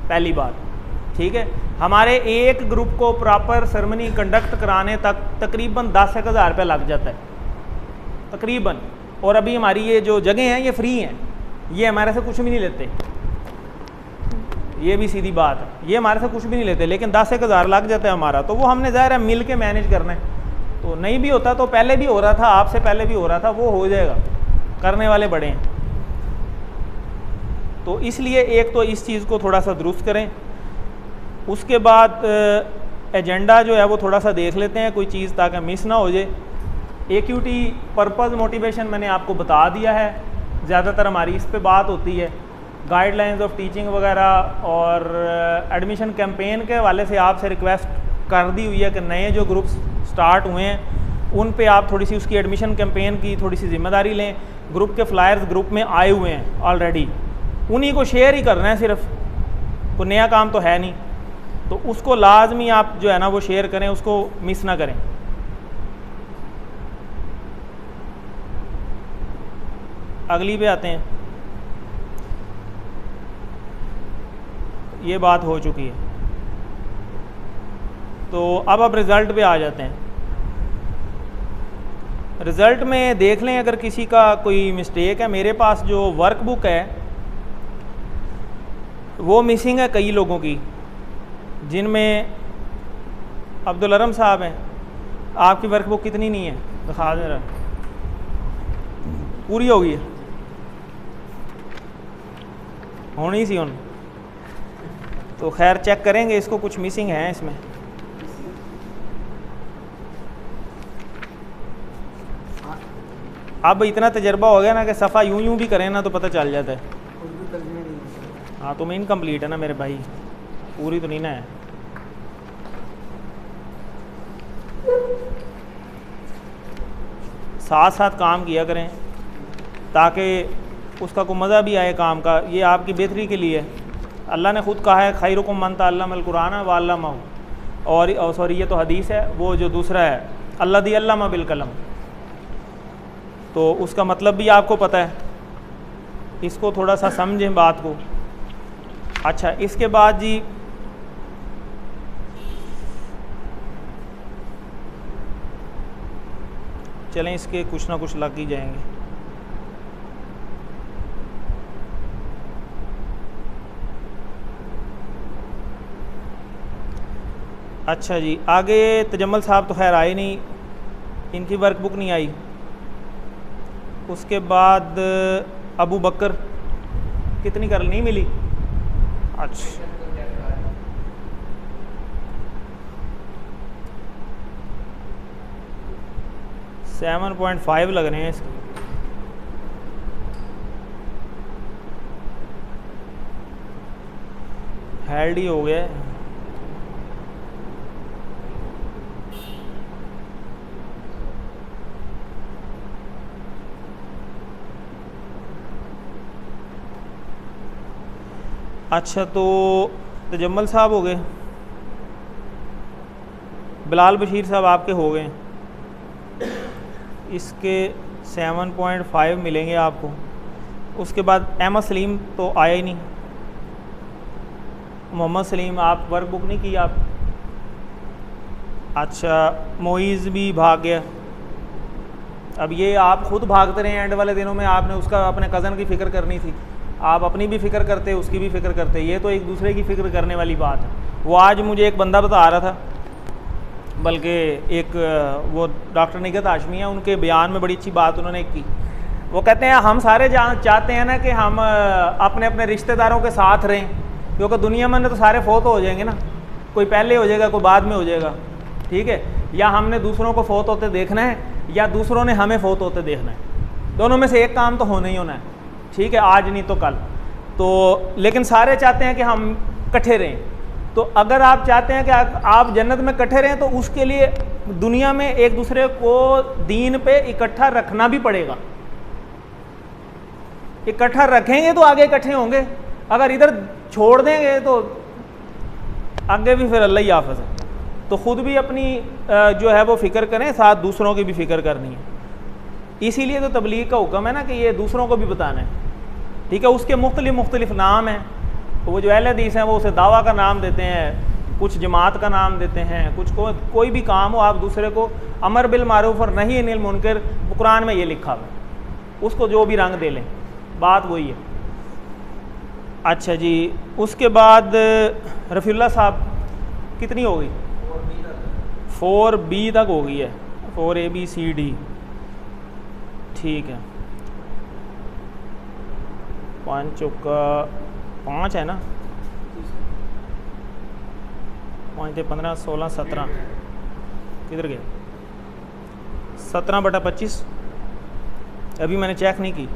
पहली बात, ठीक है। हमारे एक ग्रुप को प्रॉपर सेरेमनी कंडक्ट कराने तक तकरीबन 10-1 हज़ार रुपया लग जाता है तकरीबन, और अभी हमारी ये जो जगह हैं ये फ्री हैं, ये हमारे से कुछ भी नहीं लेते, ये भी सीधी बात है, ये हमारे से कुछ भी नहीं लेते, लेकिन 10-1 हज़ार लग जाता है हमारा, तो वो हमने ज़ाहिर है मिल के मैनेज करना है। तो नहीं भी होता तो पहले भी हो रहा था, आपसे पहले भी हो रहा था, वो हो जाएगा, करने वाले बड़े हैं। तो इसलिए एक तो इस चीज़ को थोड़ा सा दुरुस्त करें, उसके बाद एजेंडा जो है वो थोड़ा सा देख लेते हैं कोई चीज़, ताकि मिस ना हो जाए। AQT पर्पज़ मोटिवेशन मैंने आपको बता दिया है, ज़्यादातर हमारी इस पे बात होती है, गाइडलाइंस ऑफ टीचिंग वगैरह, और एडमिशन कैंपेन के हवाले से आपसे रिक्वेस्ट कर दी हुई है कि नए जो ग्रुप्स स्टार्ट हुए हैं उन पे आप थोड़ी सी उसकी एडमिशन कैंपेन की थोड़ी सी जिम्मेदारी लें। ग्रुप के फ्लायर्स ग्रुप में आए हुए हैं ऑलरेडी, उन्हीं को शेयर ही करना है, सिर्फ कोई नया काम तो है नहीं, तो उसको लाजमी आप जो है ना वो शेयर करें, उसको मिस ना करें। अगली पे आते हैं, ये बात हो चुकी है, तो अब रिज़ल्ट पे आ जाते हैं। रिज़ल्ट में देख लें अगर किसी का कोई मिस्टेक है। मेरे पास जो वर्कबुक है वो मिसिंग है कई लोगों की, जिनमें अब्दुल अरम साहब हैं। आपकी वर्कबुक कितनी नहीं है, दिखा दे रहा, पूरी हो गई है, होनी सी उन, तो खैर चेक करेंगे, इसको कुछ मिसिंग है इसमें। अब इतना तजर्बा हो गया ना कि सफ़ा यूं भी करें ना तो पता चल जाता है। हाँ तो मैं इनकम्प्लीट है ना मेरे भाई, पूरी तो नहीं ना है। साथ साथ काम किया करें ताकि उसका कोई मज़ा भी आए काम का, ये आपकी बेहतरी के लिए है। अल्लाह ने ख़ुद कहा है खैरुकुम मन तअल्लमल कुरान व अल्लमहु, और सॉरी ये तो हदीस है, वो जो दूसरा है अल्लज़ी अल्लम बिल कलम, तो उसका मतलब भी आपको पता है, इसको थोड़ा सा समझें बात को। अच्छा, इसके बाद जी चलें, इसके कुछ ना कुछ लग ही जाएंगे। अच्छा जी, आगे तजम्मल साहब तो खैर आए नहीं, इनकी वर्कबुक नहीं आई। उसके बाद अबू बकर कितनी कर नहीं मिली। अच्छा, $7.5 लग रहे हैं इसके। हेल्ड ही हो गया है। अच्छा, तो तजम्मल साहब हो गए, बिलाल बशीर साहब आपके हो गए, इसके 7.5 मिलेंगे आपको। उसके बाद अहमद सलीम तो आया ही नहीं। मोहम्मद सलीम आप वर्कबुक नहीं की आप। अच्छा, मोइज़ भी भाग गया। अब ये आप खुद भागते रहे एंड वाले दिनों में, आपने उसका अपने कज़न की फ़िक्र करनी थी, आप अपनी भी फ़िक्र करते, उसकी भी फ़िक्र करते, ये तो एक दूसरे की फ़िक्र करने वाली बात है। वो आज मुझे एक बंदा बता रहा था, बल्कि एक वो डॉक्टर निगत हाशमी है, उनके बयान में बड़ी अच्छी बात उन्होंने की। वो कहते हैं हम सारे चाहते हैं ना कि हम अपने अपने रिश्तेदारों के साथ रहें, क्योंकि दुनिया में तो सारे फोत हो जाएंगे ना, कोई पहले हो जाएगा कोई बाद में हो जाएगा, ठीक है। या हमने दूसरों को फोत होते देखना है या दूसरों ने हमें फोत होते देखना है, दोनों में से एक काम तो होना ही होना है, ठीक है, आज नहीं तो कल। तो लेकिन सारे चाहते हैं कि हम इकट्ठे रहें। तो अगर आप चाहते हैं कि आप जन्नत में इकट्ठे रहें, तो उसके लिए दुनिया में एक दूसरे को दीन पे इकट्ठा रखना भी पड़ेगा। इकट्ठा रखेंगे तो आगे इकट्ठे होंगे, अगर इधर छोड़ देंगे तो आगे भी फिर अल्लाह ही हाफ़िज़ है। तो ख़ुद भी अपनी जो है वो फ़िक्र करें, साथ दूसरों की भी फ़िक्र करनी है। इसीलिए तो तबलीग का हुक्म है ना कि ये दूसरों को भी बताना है, ठीक है। उसके मुख्तलिफ नाम हैं। तो वो जो अहले हदीस हैं वो उसे दावा का नाम देते हैं, कुछ जमात का नाम देते हैं, कुछ कोई भी काम हो आप दूसरे को अमर बिल मारूफ और नहीं अनिल मुनकर, कुरान में ये लिखा हुआ है, उसको जो भी रंग दे लें, बात वही है। अच्छा जी, उसके बाद रफ़ीउल्लाह साहब कितनी हो गई? 4B तक हो गई है, 4ABCD, ठीक है। 5 चौका 5 है ना, 5 × 15 16 17, किधर गया? 17/25, अभी मैंने चेक नहीं की।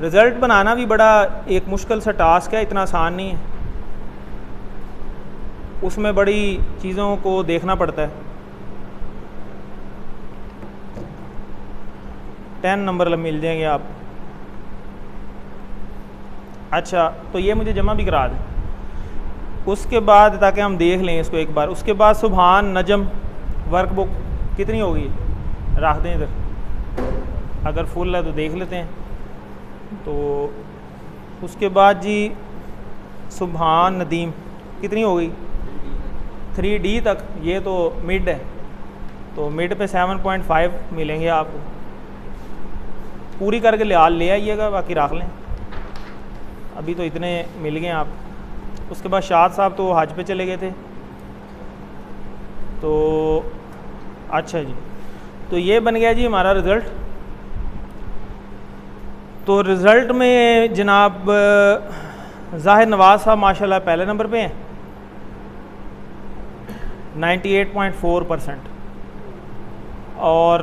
रिज़ल्ट बनाना भी बड़ा एक मुश्किल सा टास्क है, इतना आसान नहीं है, उसमें बड़ी चीज़ों को देखना पड़ता है। 10 नंबर मिल जाएंगे आप। अच्छा, तो ये मुझे जमा भी करा दें उसके बाद, ताकि हम देख लें इसको एक बार। उसके बाद सुभान नजम वर्कबुक कितनी होगी, रख दें इधर, अगर फुल है तो देख लेते हैं। तो उसके बाद जी सुभान नदीम कितनी हो गई? 3D तक, ये तो मिड है, तो मिड पे 7.5 मिलेंगे आपको। पूरी करके ले आइएगा, बाकी रख लें, अभी तो इतने मिल गए आप। उसके बाद शाद साहब तो हज पे चले गए थे, तो अच्छा जी, तो ये बन गया जी हमारा रिज़ल्ट। तो रिज़ल्ट में जनाब ज़ाहिर नवाज़ साहब माशाल्लाह पहले नंबर पे हैं 98.4%, और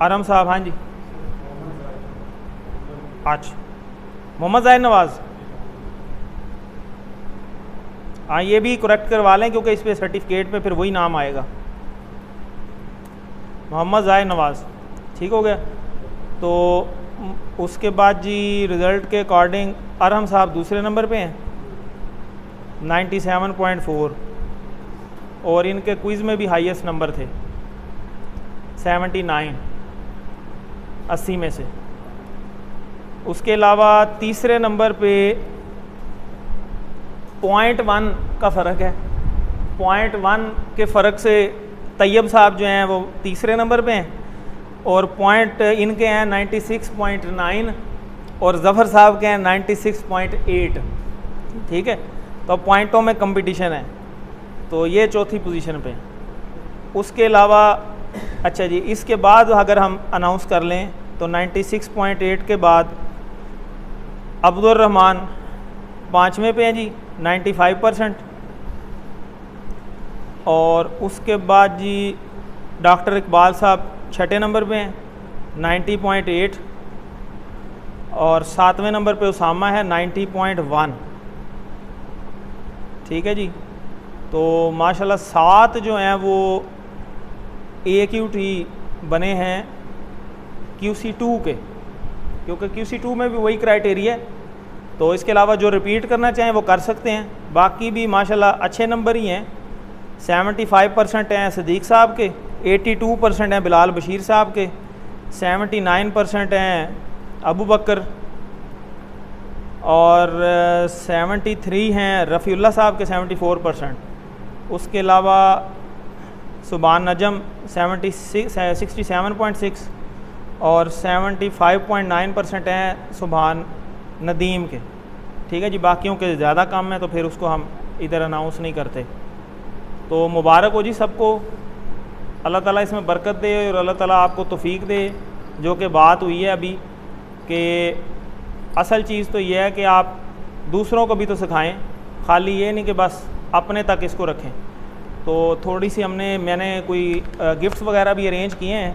आरम साहब, हाँ जी, अच्छा, मोहम्मद ज़ाहिर नवाज़, हाँ ये भी करेक्ट करवा लें क्योंकि इस पे सर्टिफिकेट पे फिर वही नाम आएगा, मोहम्मद ज़ाहिर नवाज़, ठीक हो गया। तो उसके बाद जी रिज़ल्ट के अकॉर्डिंग अरहम साहब दूसरे नंबर पे हैं 97.4, और इनके क्विज़ में भी हाईएस्ट नंबर थे 79 80 में से। उसके अलावा तीसरे नंबर पे 0.1 का फ़र्क है, 0.1 के फ़र्क से तैयब साहब जो हैं वो तीसरे नंबर पे हैं, और पॉइंट इनके हैं 96.9 और ज़फ़र साहब के हैं 96.8, ठीक है। तो पॉइंटों में कंपटीशन है, तो ये चौथी पोजीशन पे। उसके अलावा अच्छा जी, इसके बाद अगर हम अनाउंस कर लें तो 96.8 के बाद अब्दुल रहमान 5वें पे हैं जी 95%, और उसके बाद जी डॉक्टर इकबाल साहब 6ठे नंबर पे हैं 90.8, और 7वें नंबर पे उसामा है 90.1, ठीक है जी। तो माशाल्लाह 7 जो हैं वो AQT बने हैं QC2 के, क्योंकि QC2 में भी वही क्राइटेरिया है। तो इसके अलावा जो रिपीट करना चाहें वो कर सकते हैं, बाकी भी माशाल्लाह अच्छे नंबर ही हैं। 75% हैं सदीक साहब के, 82% हैं बिलाल बशीर साहब के, 79% हैं अबू बकर, और 73 हैं रफ़ीउल्लाह साहब के 74%। उसके अलावा सुभान नजम 67.6 और 75.9% हैं सुभान नदीम के, ठीक है जी। बाकियों के ज़्यादा कम है तो फिर उसको हम इधर अनाउंस नहीं करते। तो मुबारक हो जी सबको, अल्लाह ताला इसमें बरकत दे और अल्लाह ताला आपको तौफीक दे। जो कि बात हुई है अभी कि असल चीज़ तो ये है कि आप दूसरों को भी तो सिखाएं, खाली ये नहीं कि बस अपने तक इसको रखें। तो थोड़ी सी मैंने कोई गिफ्ट्स वगैरह भी अरेंज किए हैं,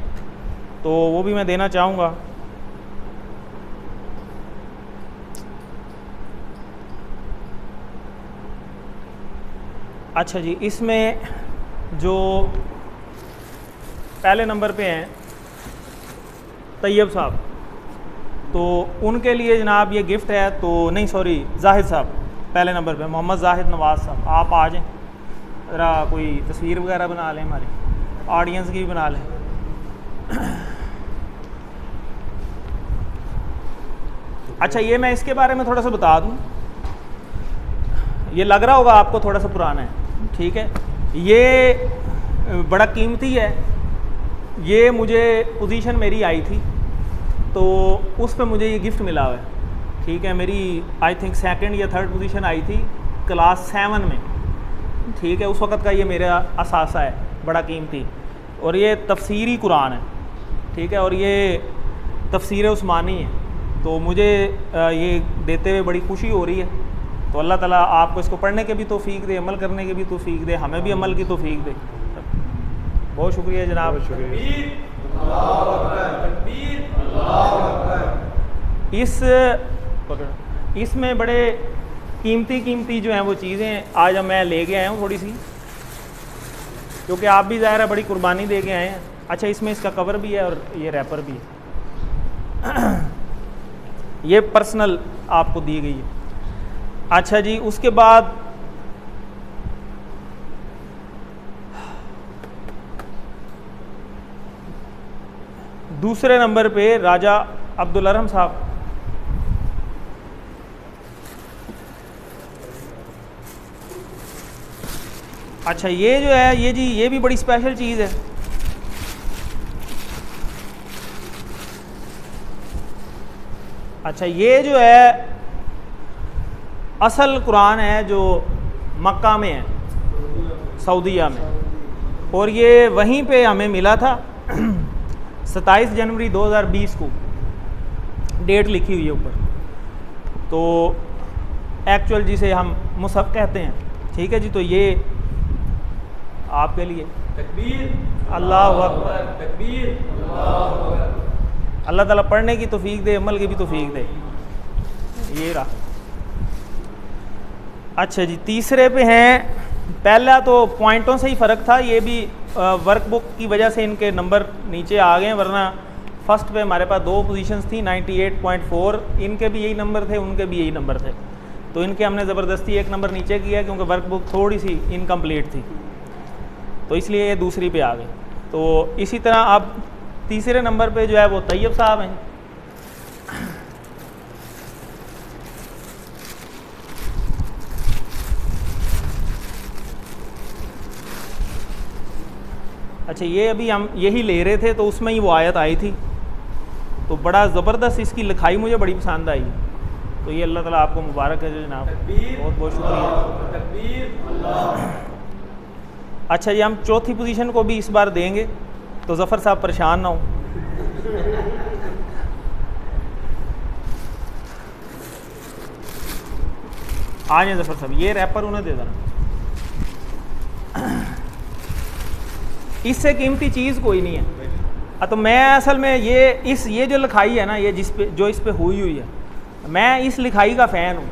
तो वो भी मैं देना चाहूँगा। अच्छा जी, इसमें जो पहले नंबर पे हैं तैयब साहब, तो उनके लिए जनाब ये गिफ्ट है। तो नहीं सॉरी, जाहिद साहब पहले नंबर पे, मोहम्मद जाहिद नवाज़ साहब, आप आ जाएं, ज़रा कोई तस्वीर वगैरह बना लें, हमारी ऑडियंस की भी बना लें। अच्छा, ये मैं इसके बारे में थोड़ा सा बता दूं, ये लग रहा होगा आपको थोड़ा सा पुराना है, ठीक है, ये बड़ा कीमती है। ये मुझे पोजीशन मेरी आई थी तो उस पर मुझे ये गिफ्ट मिला हुआ है, ठीक है। मेरी आई थिंक सेकंड या थर्ड पोजीशन आई थी क्लास 7 में, ठीक है। उस वक़्त का ये मेरा असासा है, बड़ा कीमती, और ये तफसीरी कुरान है, ठीक है, और ये तफसीर उस्मानी है। तो मुझे ये देते हुए बड़ी खुशी हो रही है। तो अल्लाह ताला आपको इसको पढ़ने के भी तौफीक दे, अमल करने के भी तौफीक दे, हमें भी अमल की तौफीक दे। बहुत शुक्रिया जनाब। इसमें बड़े कीमती जो हैं वो चीज़ें आज मैं ले के आया हूँ थोड़ी सी, क्योंकि आप भी ज़ाहिर है बड़ी कुर्बानी दे के आए हैं। अच्छा, इसमें इसका कवर भी है और ये रैपर भी है। ये पर्सनल आपको दी गई है। अच्छा जी, उसके बाद दूसरे नंबर पे राजा अब्दुल अरहम साहब। अच्छा, ये जो है ये जी ये भी बड़ी स्पेशल चीज़ है। अच्छा, ये जो है असल कुरान है जो मक्का में है, सऊदीया में, और ये वहीं पे हमें मिला था 27 जनवरी 2020 को, डेट लिखी हुई है ऊपर। तो एक्चुअल जिसे हम मुसहफ कहते हैं, ठीक है जी। तो ये आपके लिए तकबीर, अल्लाहु अकबर, तकबीर, अल्लाहु अकबर। अल्लाह ताला पढ़ने की तौफीक दे, अमल की भी तौफीक दे। ये रहा। अच्छा जी, तीसरे पे हैं। पहला तो पॉइंटों से ही फ़र्क था, ये भी वर्कबुक की वजह से इनके नंबर नीचे आ गए, वरना फर्स्ट पे हमारे पास 2 पोजीशंस थी 98.4, इनके भी यही नंबर थे, उनके भी यही नंबर थे। तो इनके हमने ज़बरदस्ती 1 नंबर नीचे किया क्योंकि वर्कबुक थोड़ी सी इनकम्प्लीट थी, तो इसलिए ये दूसरी पे आ गई। तो इसी तरह अब तीसरे नंबर पे जो है वो तैयब साहब हैं। अच्छा, ये अभी हम यही ले रहे थे तो उसमें ही वो आयत आई थी, तो बड़ा ज़बरदस्त इसकी लिखाई मुझे बड़ी पसंद आई। तो ये अल्लाह ताला आपको मुबारक है जनाब, बहुत बहुत शुक्रिया। अच्छा जी, हम चौथी पोजीशन को भी इस बार देंगे, तो ज़फ़र साहब परेशान ना हो। आ जाए ज़फ़र साहब, ये रैपर उन्हें दे देना। इससे कीमती चीज़ कोई नहीं है। तो मैं असल में ये जो लिखाई है ना, ये जो इस पे हुई है, मैं इस लिखाई का फ़ैन हूँ,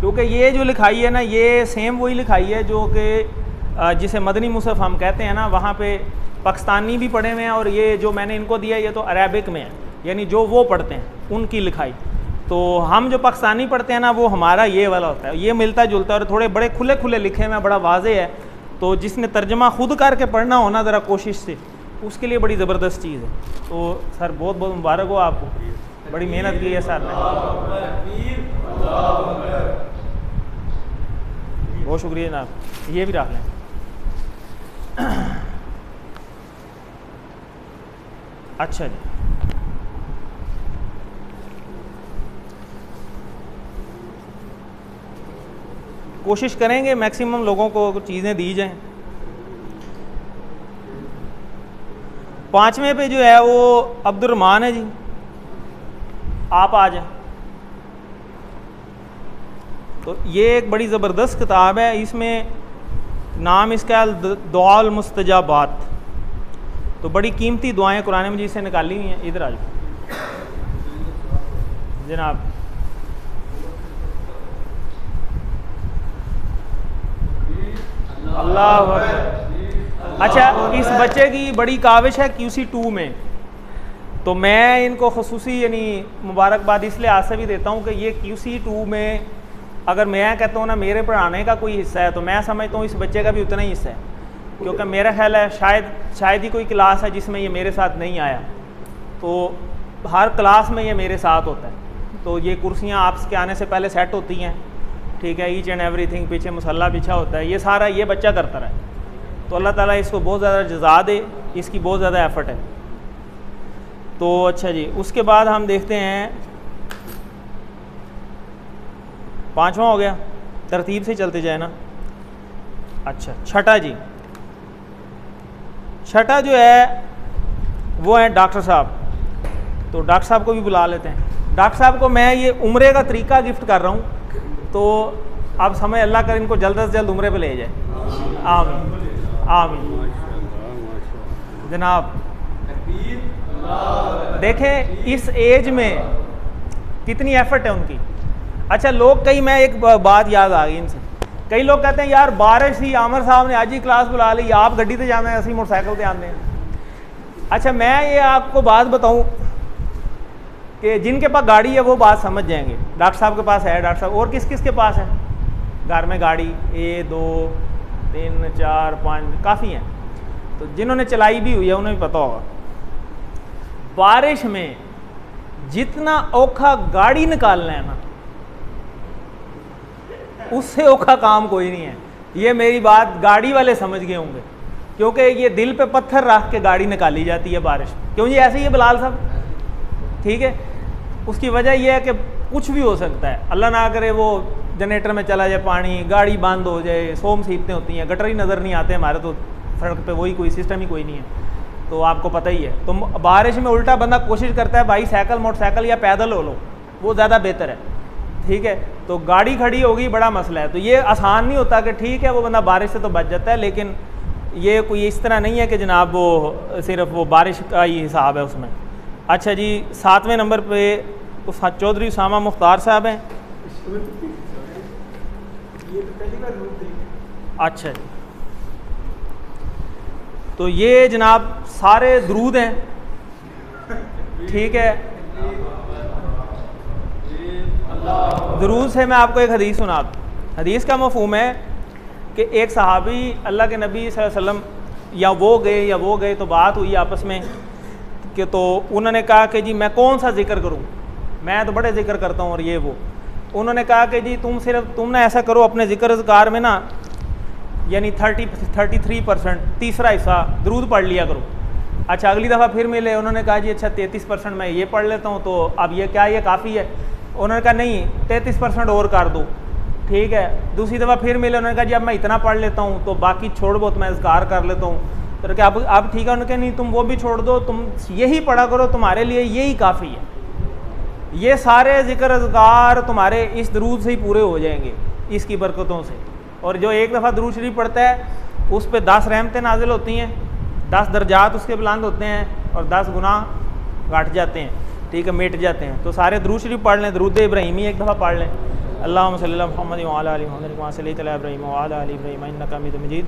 क्योंकि ये जो लिखाई है ना, ये सेम वही लिखाई है जो कि जिसे मदनी मुसहफ हम कहते हैं ना, वहाँ पे पाकिस्तानी भी पढ़े हुए हैं, और ये जो मैंने इनको दिया ये तो अरेबिक में है, यानी जो वो पढ़ते हैं उनकी लिखाई। तो हम जो पाकिस्तानी पढ़ते हैं ना, वो हमारा ये वाला होता है, ये मिलता जुलता है, और थोड़े बड़े खुले खुले लिखे हुए हैं, बड़ा वाज़े है। तो जिसने तर्जमा खुद करके पढ़ना हो ना ज़रा कोशिश से, उसके लिए बड़ी ज़बरदस्त चीज़ है। तो सर बहुत बहुत मुबारक हो आपको, बड़ी मेहनत की है सर ने, बहुत शुक्रिया जनाब। ये भी रख लें। अच्छा जी, कोशिश करेंगे मैक्सिमम लोगों को चीज़ें दी जाएं। 5वें पे जो है वो अब्दुर्रहमान है जी, आप आ जाएं। तो ये एक बड़ी ज़बरदस्त किताब है, इसमें नाम इसका दुआउल मुस्तजाबात, तो बड़ी कीमती दुआएं कुरान मजीद से निकाली हुई हैं। इधर आ जाओ जनाब। अल्लाह। अच्छा, इस बच्चे की बड़ी काविश है QC 2 में तो मैं इनको खसूसी यानी मुबारकबाद इस लिहाज से भी देता हूँ कि ये QC2 में अगर मैं कहता हूँ ना मेरे पढ़ाने का कोई हिस्सा है, तो मैं समझता हूँ इस बच्चे का भी उतना ही हिस्सा है, क्योंकि मेरा ख्याल है शायद ही कोई क्लास है जिसमें ये मेरे साथ नहीं आया। तो हर क्लास में ये मेरे साथ होता है। तो ये कुर्सियाँ आपके आने से पहले सेट होती हैं, ठीक है, ईच एंड एवरीथिंग, पीछे मुसल्ला बिछा होता है, ये सारा ये बच्चा करता रहे। तो अल्लाह ताला इसको बहुत ज़्यादा जज़ा दे, इसकी बहुत ज़्यादा एफ़र्ट है। तो अच्छा जी, उसके बाद हम देखते हैं 5वां हो गया, तरतीब से चलते जाए ना। अच्छा, छठा जी, छठा जो है वो है डॉक्टर साहब। तो डॉक्टर साहब को भी बुला लेते हैं। डॉक्टर साहब को मैं ये उम्रे का तरीका गिफ्ट कर रहा हूँ, तो अब समय अल्लाह कर इनको जल्द से जल्द उम्रे पे ले जाए। आमीन आमीन। जनाब देखें इस एज में कितनी एफर्ट है उनकी। अच्छा लोग कई, मैं एक बात याद आ गई इनसे, कई लोग कहते हैं यार बारिश ही आमर साहब ने आज ही क्लास बुला ली, आप गड्डी से जाना है, असं मोटरसाइकिल से आते हैं। अच्छा मैं ये आपको बात बताऊं कि जिनके पास गाड़ी है वो बात समझ जाएंगे। डॉक्टर साहब के पास है, डॉक्टर साहब और किस किस के पास है घर में गाड़ी? 1 2 3 4 5 काफ़ी हैं। तो जिन्होंने चलाई भी हुई है उन्हें भी पता होगा, बारिश में जितना औखा गाड़ी निकालना है ना, उससे औखा काम कोई नहीं है। ये मेरी बात गाड़ी वाले समझ गए होंगे, क्योंकि ये दिल पे पत्थर रख के गाड़ी निकाली जाती है बारिश। क्यों जी ऐसे ही है बिलाल साहब, ठीक है। उसकी वजह यह है कि कुछ भी हो सकता है, अल्लाह ना करे वो जनरेटर में चला जाए पानी, गाड़ी बंद हो जाए, 100 मुसीबतें होती हैं, गटर ही नज़र नहीं आते हमारे, तो सड़क पे वही कोई सिस्टम ही कोई नहीं है, तो आपको पता ही है। तो बारिश में उल्टा बंदा कोशिश करता है भाई साइकिल मोटरसाइकिल या पैदल हो लो, वो ज़्यादा बेहतर है, ठीक है। तो गाड़ी खड़ी होगी बड़ा मसला है। तो ये आसान नहीं होता कि ठीक है वो बंदा बारिश से तो बच जाता है, लेकिन ये कोई इस तरह नहीं है कि जनाब वो सिर्फ वो बारिश का ही हिसाब है उसमें। अच्छा जी, 7वें नंबर पे चौधरी उसामा मुख्तार साहब हैं। अच्छा जी, तो ये जनाब सारे दरूद हैं, ठीक है। दरूद से मैं आपको एक हदीस सुना। हदीस का मफ़हूम है कि एक सहाबी अल्लाह के नबी सल्लल्लाहु अलैहि वसल्लम या वो गए तो बात हुई आपस में कि तो उन्होंने कहा कि जी मैं कौन सा जिक्र करूं, मैं तो बड़े जिक्र करता हूं और ये वो। उन्होंने कहा कि जी तुम ना ऐसा करो, अपने जिक्र अज़कार में ना यानी 33% तीसरा हिस्सा दरूद पढ़ लिया करो। अच्छा अगली दफ़ा फिर मिले, उन्होंने कहा जी अच्छा 33% मैं ये पढ़ लेता हूँ, तो अब ये क्या ये काफ़ी है? उन्होंने कहा नहीं 33% और कर दो, ठीक है। दूसरी दफ़ा फिर मिले, उन्होंने कहा जी अब मैं इतना पढ़ लेता हूँ, तो बाकी छोड़ बहुत मैं अज़कार कर लेता हूँ। तो क्या अब ठीक है? उन्होंने कहा नहीं तुम वो भी छोड़ दो, तुम यही पढ़ा करो, तुम्हारे लिए यही काफ़ी है। ये सारे ज़िक्र अज़कार तुम्हारे इस दरूद से ही पूरे हो जाएंगे, इसकी बरकतों से। और जो एक दफ़ा दरूद शरीफ पढ़ता है उस पर 10 रहमतें नाजिल होती हैं, 10 दर्जात उसके बुलंद होते हैं और 10 गुनाह घट जाते हैं, ठीक है, मिट जाते हैं। तो सारे दरूद शरीफ पढ़ लें, दरूद इब्राहिमी एक दफ़ा पढ़ लें, अल्लाहुम्मा सल्ली अला मुहम्मद व अला आलि मुहम्मद कमा सल्लैता अला इब्राहीम व अला आलि इब्राहीम इन्नका हमीदुम मजीद,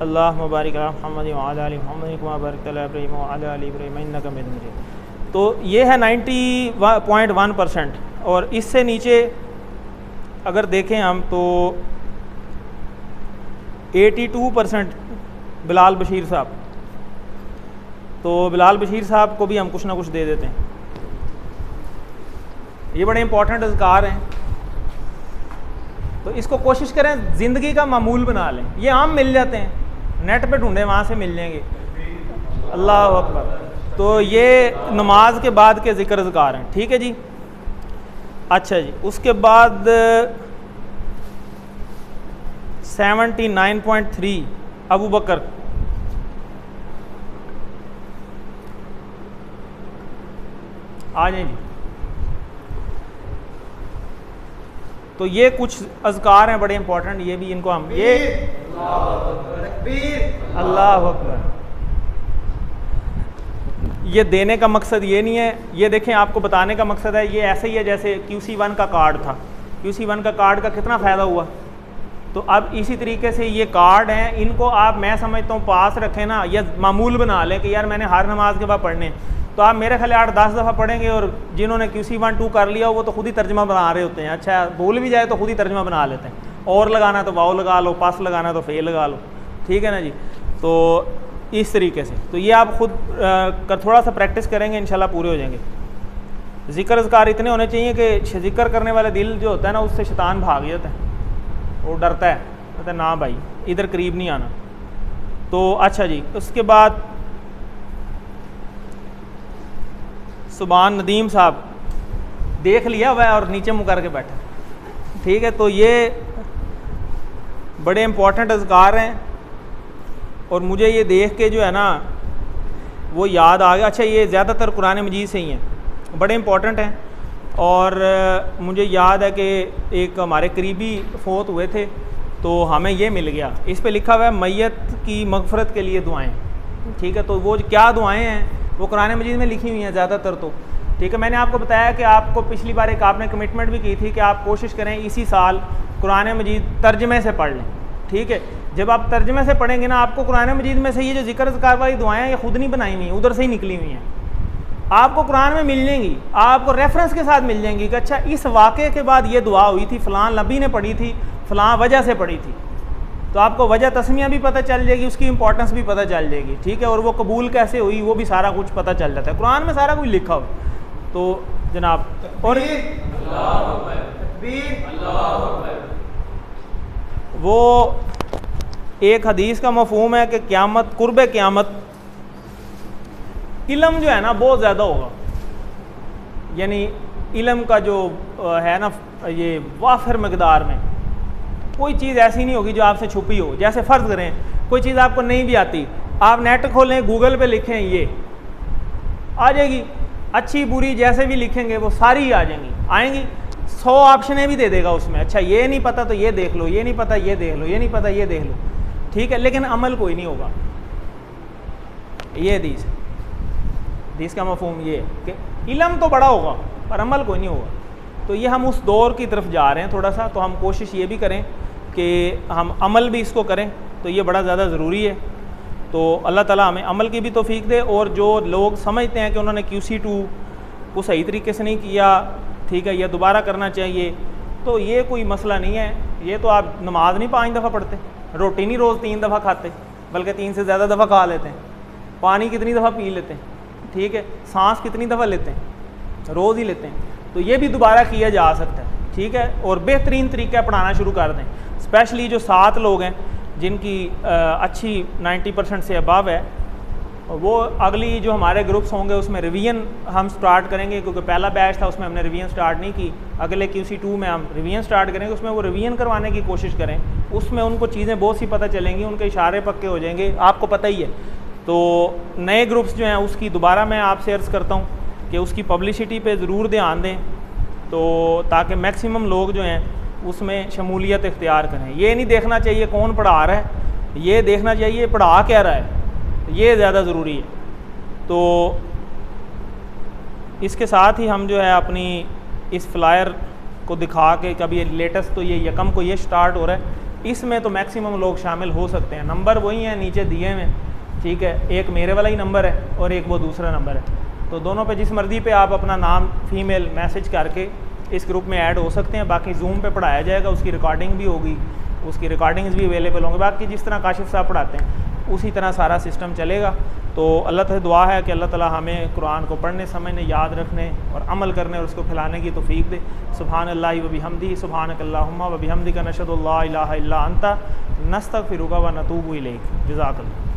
अल्लाहुम्मा बारिक अला मुहम्मद व अला आलि मुहम्मद कमा बारकता अला इब्राहीम व अला आलि इब्राहीम इन्नका हमीदुम मजीद। तो ये है 90.1%। और इससे नीचे अगर देखें हम तो 82% बिलाल बशीर साहब। तो बिलाल बशीर साहब को भी हम कुछ ना कुछ दे देते हैं, ये बड़े इंपॉर्टेंट अज़कार हैं। तो इसको कोशिश करें ज़िंदगी का मामूल बना लें, ये आम मिल जाते हैं, नेट पे ढूंढें वहाँ से मिल जाएंगे। अल्लाह अकबर। तो ये नमाज के बाद के ज़िक्र अज़कार हैं, ठीक है जी। अच्छा जी, उसके बाद 79.3 अबू बकर, आ जाए जी। तो ये कुछ अज़कार हैं बड़े इंपॉर्टेंट, ये भी इनको हम ये अल्लाह अकबर। ये देने का मकसद ये नहीं है, ये देखें आपको बताने का मकसद है, ये ऐसे ही है जैसे QC1 का कार्ड था। QC1 का कार्ड का कितना फ़ायदा हुआ। तो अब इसी तरीके से ये कार्ड हैं, इनको आप मैं समझता हूँ पास रखें ना, या मामूल बना लें कि यार मैंने हर नमाज के बाद पढ़ने। तो आप मेरे ख्याल 8-10 दफ़ा पढ़ेंगे, और जिन्होंने QC 1 2 कर लिया वो तो खुद ही तर्जमा बना रहे होते हैं। अच्छा भूल भी जाए तो खुद ही तर्जमा बना लेते हैं, और लगाना तो वाव लगा लो, पास लगाना तो फे लगा लो, ठीक है ना जी। तो इस तरीके से तो ये आप खुद थोड़ा सा प्रैक्टिस करेंगे, इंशाल्लाह पूरे हो जाएंगे। ज़िक्र अज़कार इतने होने चाहिए कि ज़िक्र करने वाला दिल जो होता है ना, उससे शैतान भाग जाता है, वो डरता है, कहता है ना भाई इधर करीब नहीं आना। तो अच्छा जी, उसके बाद सुभान नदीम साहब देख लिया हुआ है और नीचे मुँह करके बैठा, ठीक है। तो ये बड़े इम्पोर्टेंट अज़कार हैं, और मुझे ये देख के जो है ना वो याद आ गया। अच्छा ये ज़्यादातर कुरान मजीद से ही हैं, बड़े इम्पोर्टेंट हैं। और मुझे याद है कि एक हमारे करीबी फोत हुए थे, तो हमें ये मिल गया, इस पे लिखा हुआ है मैयत की मग़फ़रत के लिए दुआएं, ठीक है। तो वो क्या दुआएं हैं वो कुरान मजीद में लिखी हुई हैं ज़्यादातर, तो ठीक है। मैंने आपको बताया कि आपको पिछली बार एक आपने कमिटमेंट भी की थी कि आप कोशिश करें इसी साल कुरान मजीद तर्जमे से पढ़ लें, ठीक है। जब आप तर्जमे से पढ़ेंगे ना, आपको कुरान मजीद में से ये जो ज़िक्र अज़कार वाली दुआएं हैं ये खुद नहीं बनाई हुई, उधर से ही निकली हुई हैं, आपको कुरान में मिल जाएंगी, आपको रेफरेंस के साथ मिल जाएंगी कि अच्छा इस वाक़े के बाद ये दुआ हुई थी, फ़लाँ नबी ने पढ़ी थी, फ़लाँ वजह से पढ़ी थी। तो आपको वजह तस्मिया भी पता चल जाएगी, उसकी इंपॉर्टेंस भी पता चल जाएगी, ठीक है। और वो कबूल कैसे हुई वो भी सारा कुछ पता चल जाता है, कुरान में सारा कुछ लिखा हो। तो जनाब, और वो एक हदीस का मफ़हूम है कि क़यामत, कुर्ब क़यामत इल्म जो है ना बहुत ज़्यादा होगा, यानी इल्म का जो है ना ये वाफिर मकदार में कोई चीज़ ऐसी नहीं होगी जो आपसे छुपी हो। जैसे फ़र्ज़ करें कोई चीज़ आपको नहीं भी आती, आप नेट खोलें, गूगल पे लिखें, ये आ जाएगी, अच्छी बुरी जैसे भी लिखेंगे वो सारी आ आएंगी। 100 ऑप्शनें भी दे देगा उसमें, अच्छा ये नहीं पता तो ये देख लो, ये नहीं पता ये देख लो, ये नहीं पता ये देख लो, ठीक है। लेकिन अमल कोई नहीं होगा। ये हदीस का मफ़हूम ये है कि इल्म तो बड़ा होगा पर अमल कोई नहीं होगा। तो ये हम उस दौर की तरफ जा रहे हैं थोड़ा सा, तो हम कोशिश ये भी करें कि हम अमल भी इसको करें, तो ये बड़ा ज़्यादा ज़रूरी है। तो अल्लाह ताला हमें अमल की भी तौफीक दे। और जो लोग समझते हैं कि उन्होंने QC 2 को सही तरीके से नहीं किया, ठीक है, या दोबारा करना चाहिए, तो ये कोई मसला नहीं है। ये तो आप नमाज नहीं 5 दफ़ा पढ़ते, रोटी नहीं रोज़ 3 दफ़ा खाते, बल्कि 3 से ज़्यादा दफ़ा खा लेते हैं, पानी कितनी दफ़ा पी लेते हैं, ठीक है, सांस कितनी दफ़ा लेते हैं, रोज़ ही लेते हैं। तो ये भी दोबारा किया जा सकता है, ठीक है। और बेहतरीन तरीका पढ़ाना शुरू कर दें, स्पेशली जो 7 लोग हैं जिनकी अच्छी 90% से अबव है, वो अगली जो हमारे ग्रुप्स होंगे उसमें रिवीजन हम स्टार्ट करेंगे, क्योंकि पहला बैच था उसमें हमने रिवीजन स्टार्ट नहीं की। अगले QC 2 में हम रिवीजन स्टार्ट करेंगे, उसमें वो रिवीजन करवाने की कोशिश करें, उसमें उनको चीज़ें बहुत सी पता चलेंगी, उनके इशारे पक्के हो जाएंगे, आपको पता ही है। तो नए ग्रुप्स जो हैं उसकी दोबारा मैं आपसे अर्ज़ करता हूँ कि उसकी पब्लिसिटी पे ज़रूर ध्यान दें, तो ताकि मैक्सिमम लोग जो हैं उसमें शमूलियत इख्तियार करें। ये नहीं देखना चाहिए कौन पढ़ा रहा है, ये देखना चाहिए पढ़ा क्या रहा है, ये ज़्यादा ज़रूरी है। तो इसके साथ ही हम जो है अपनी इस फ्लायर को दिखा के, कभी लेटेस्ट तो ये यकम को ये स्टार्ट हो रहा है, इसमें तो मैक्सिमम लोग शामिल हो सकते हैं। नंबर वही हैं नीचे दिए हुए, ठीक है, एक मेरे वाला ही नंबर है और एक वो दूसरा नंबर है। तो दोनों पे जिस मर्ज़ी पे आप अपना नाम फ़ीमेल मैसेज करके इस ग्रुप में ऐड हो सकते हैं। बाकी जूम पे पढ़ाया जाएगा, उसकी रिकॉर्डिंग भी होगी, उसकी रिकॉर्डिंग्स भी अवेलेबल होंगे। बाकी जिस तरह काशिफ साहब पढ़ाते हैं उसी तरह सारा सिस्टम चलेगा। तो अल्लाह से दुआ है कि अल्लाह ताला हमें कुरान को पढ़ने, समझने, याद रखने और अमल करने और उसको फैलाने की तौफीक दे। सुब्हानल्लाहि व बिहम्दिही, सुब्हानकल्लाहुम्मा व बिहम्दिका, नशहदु अल्ला इलाहा इल्ला अंता, नस्तगफिरुका व नतूबु इलैक। जज़ाकल्लाह।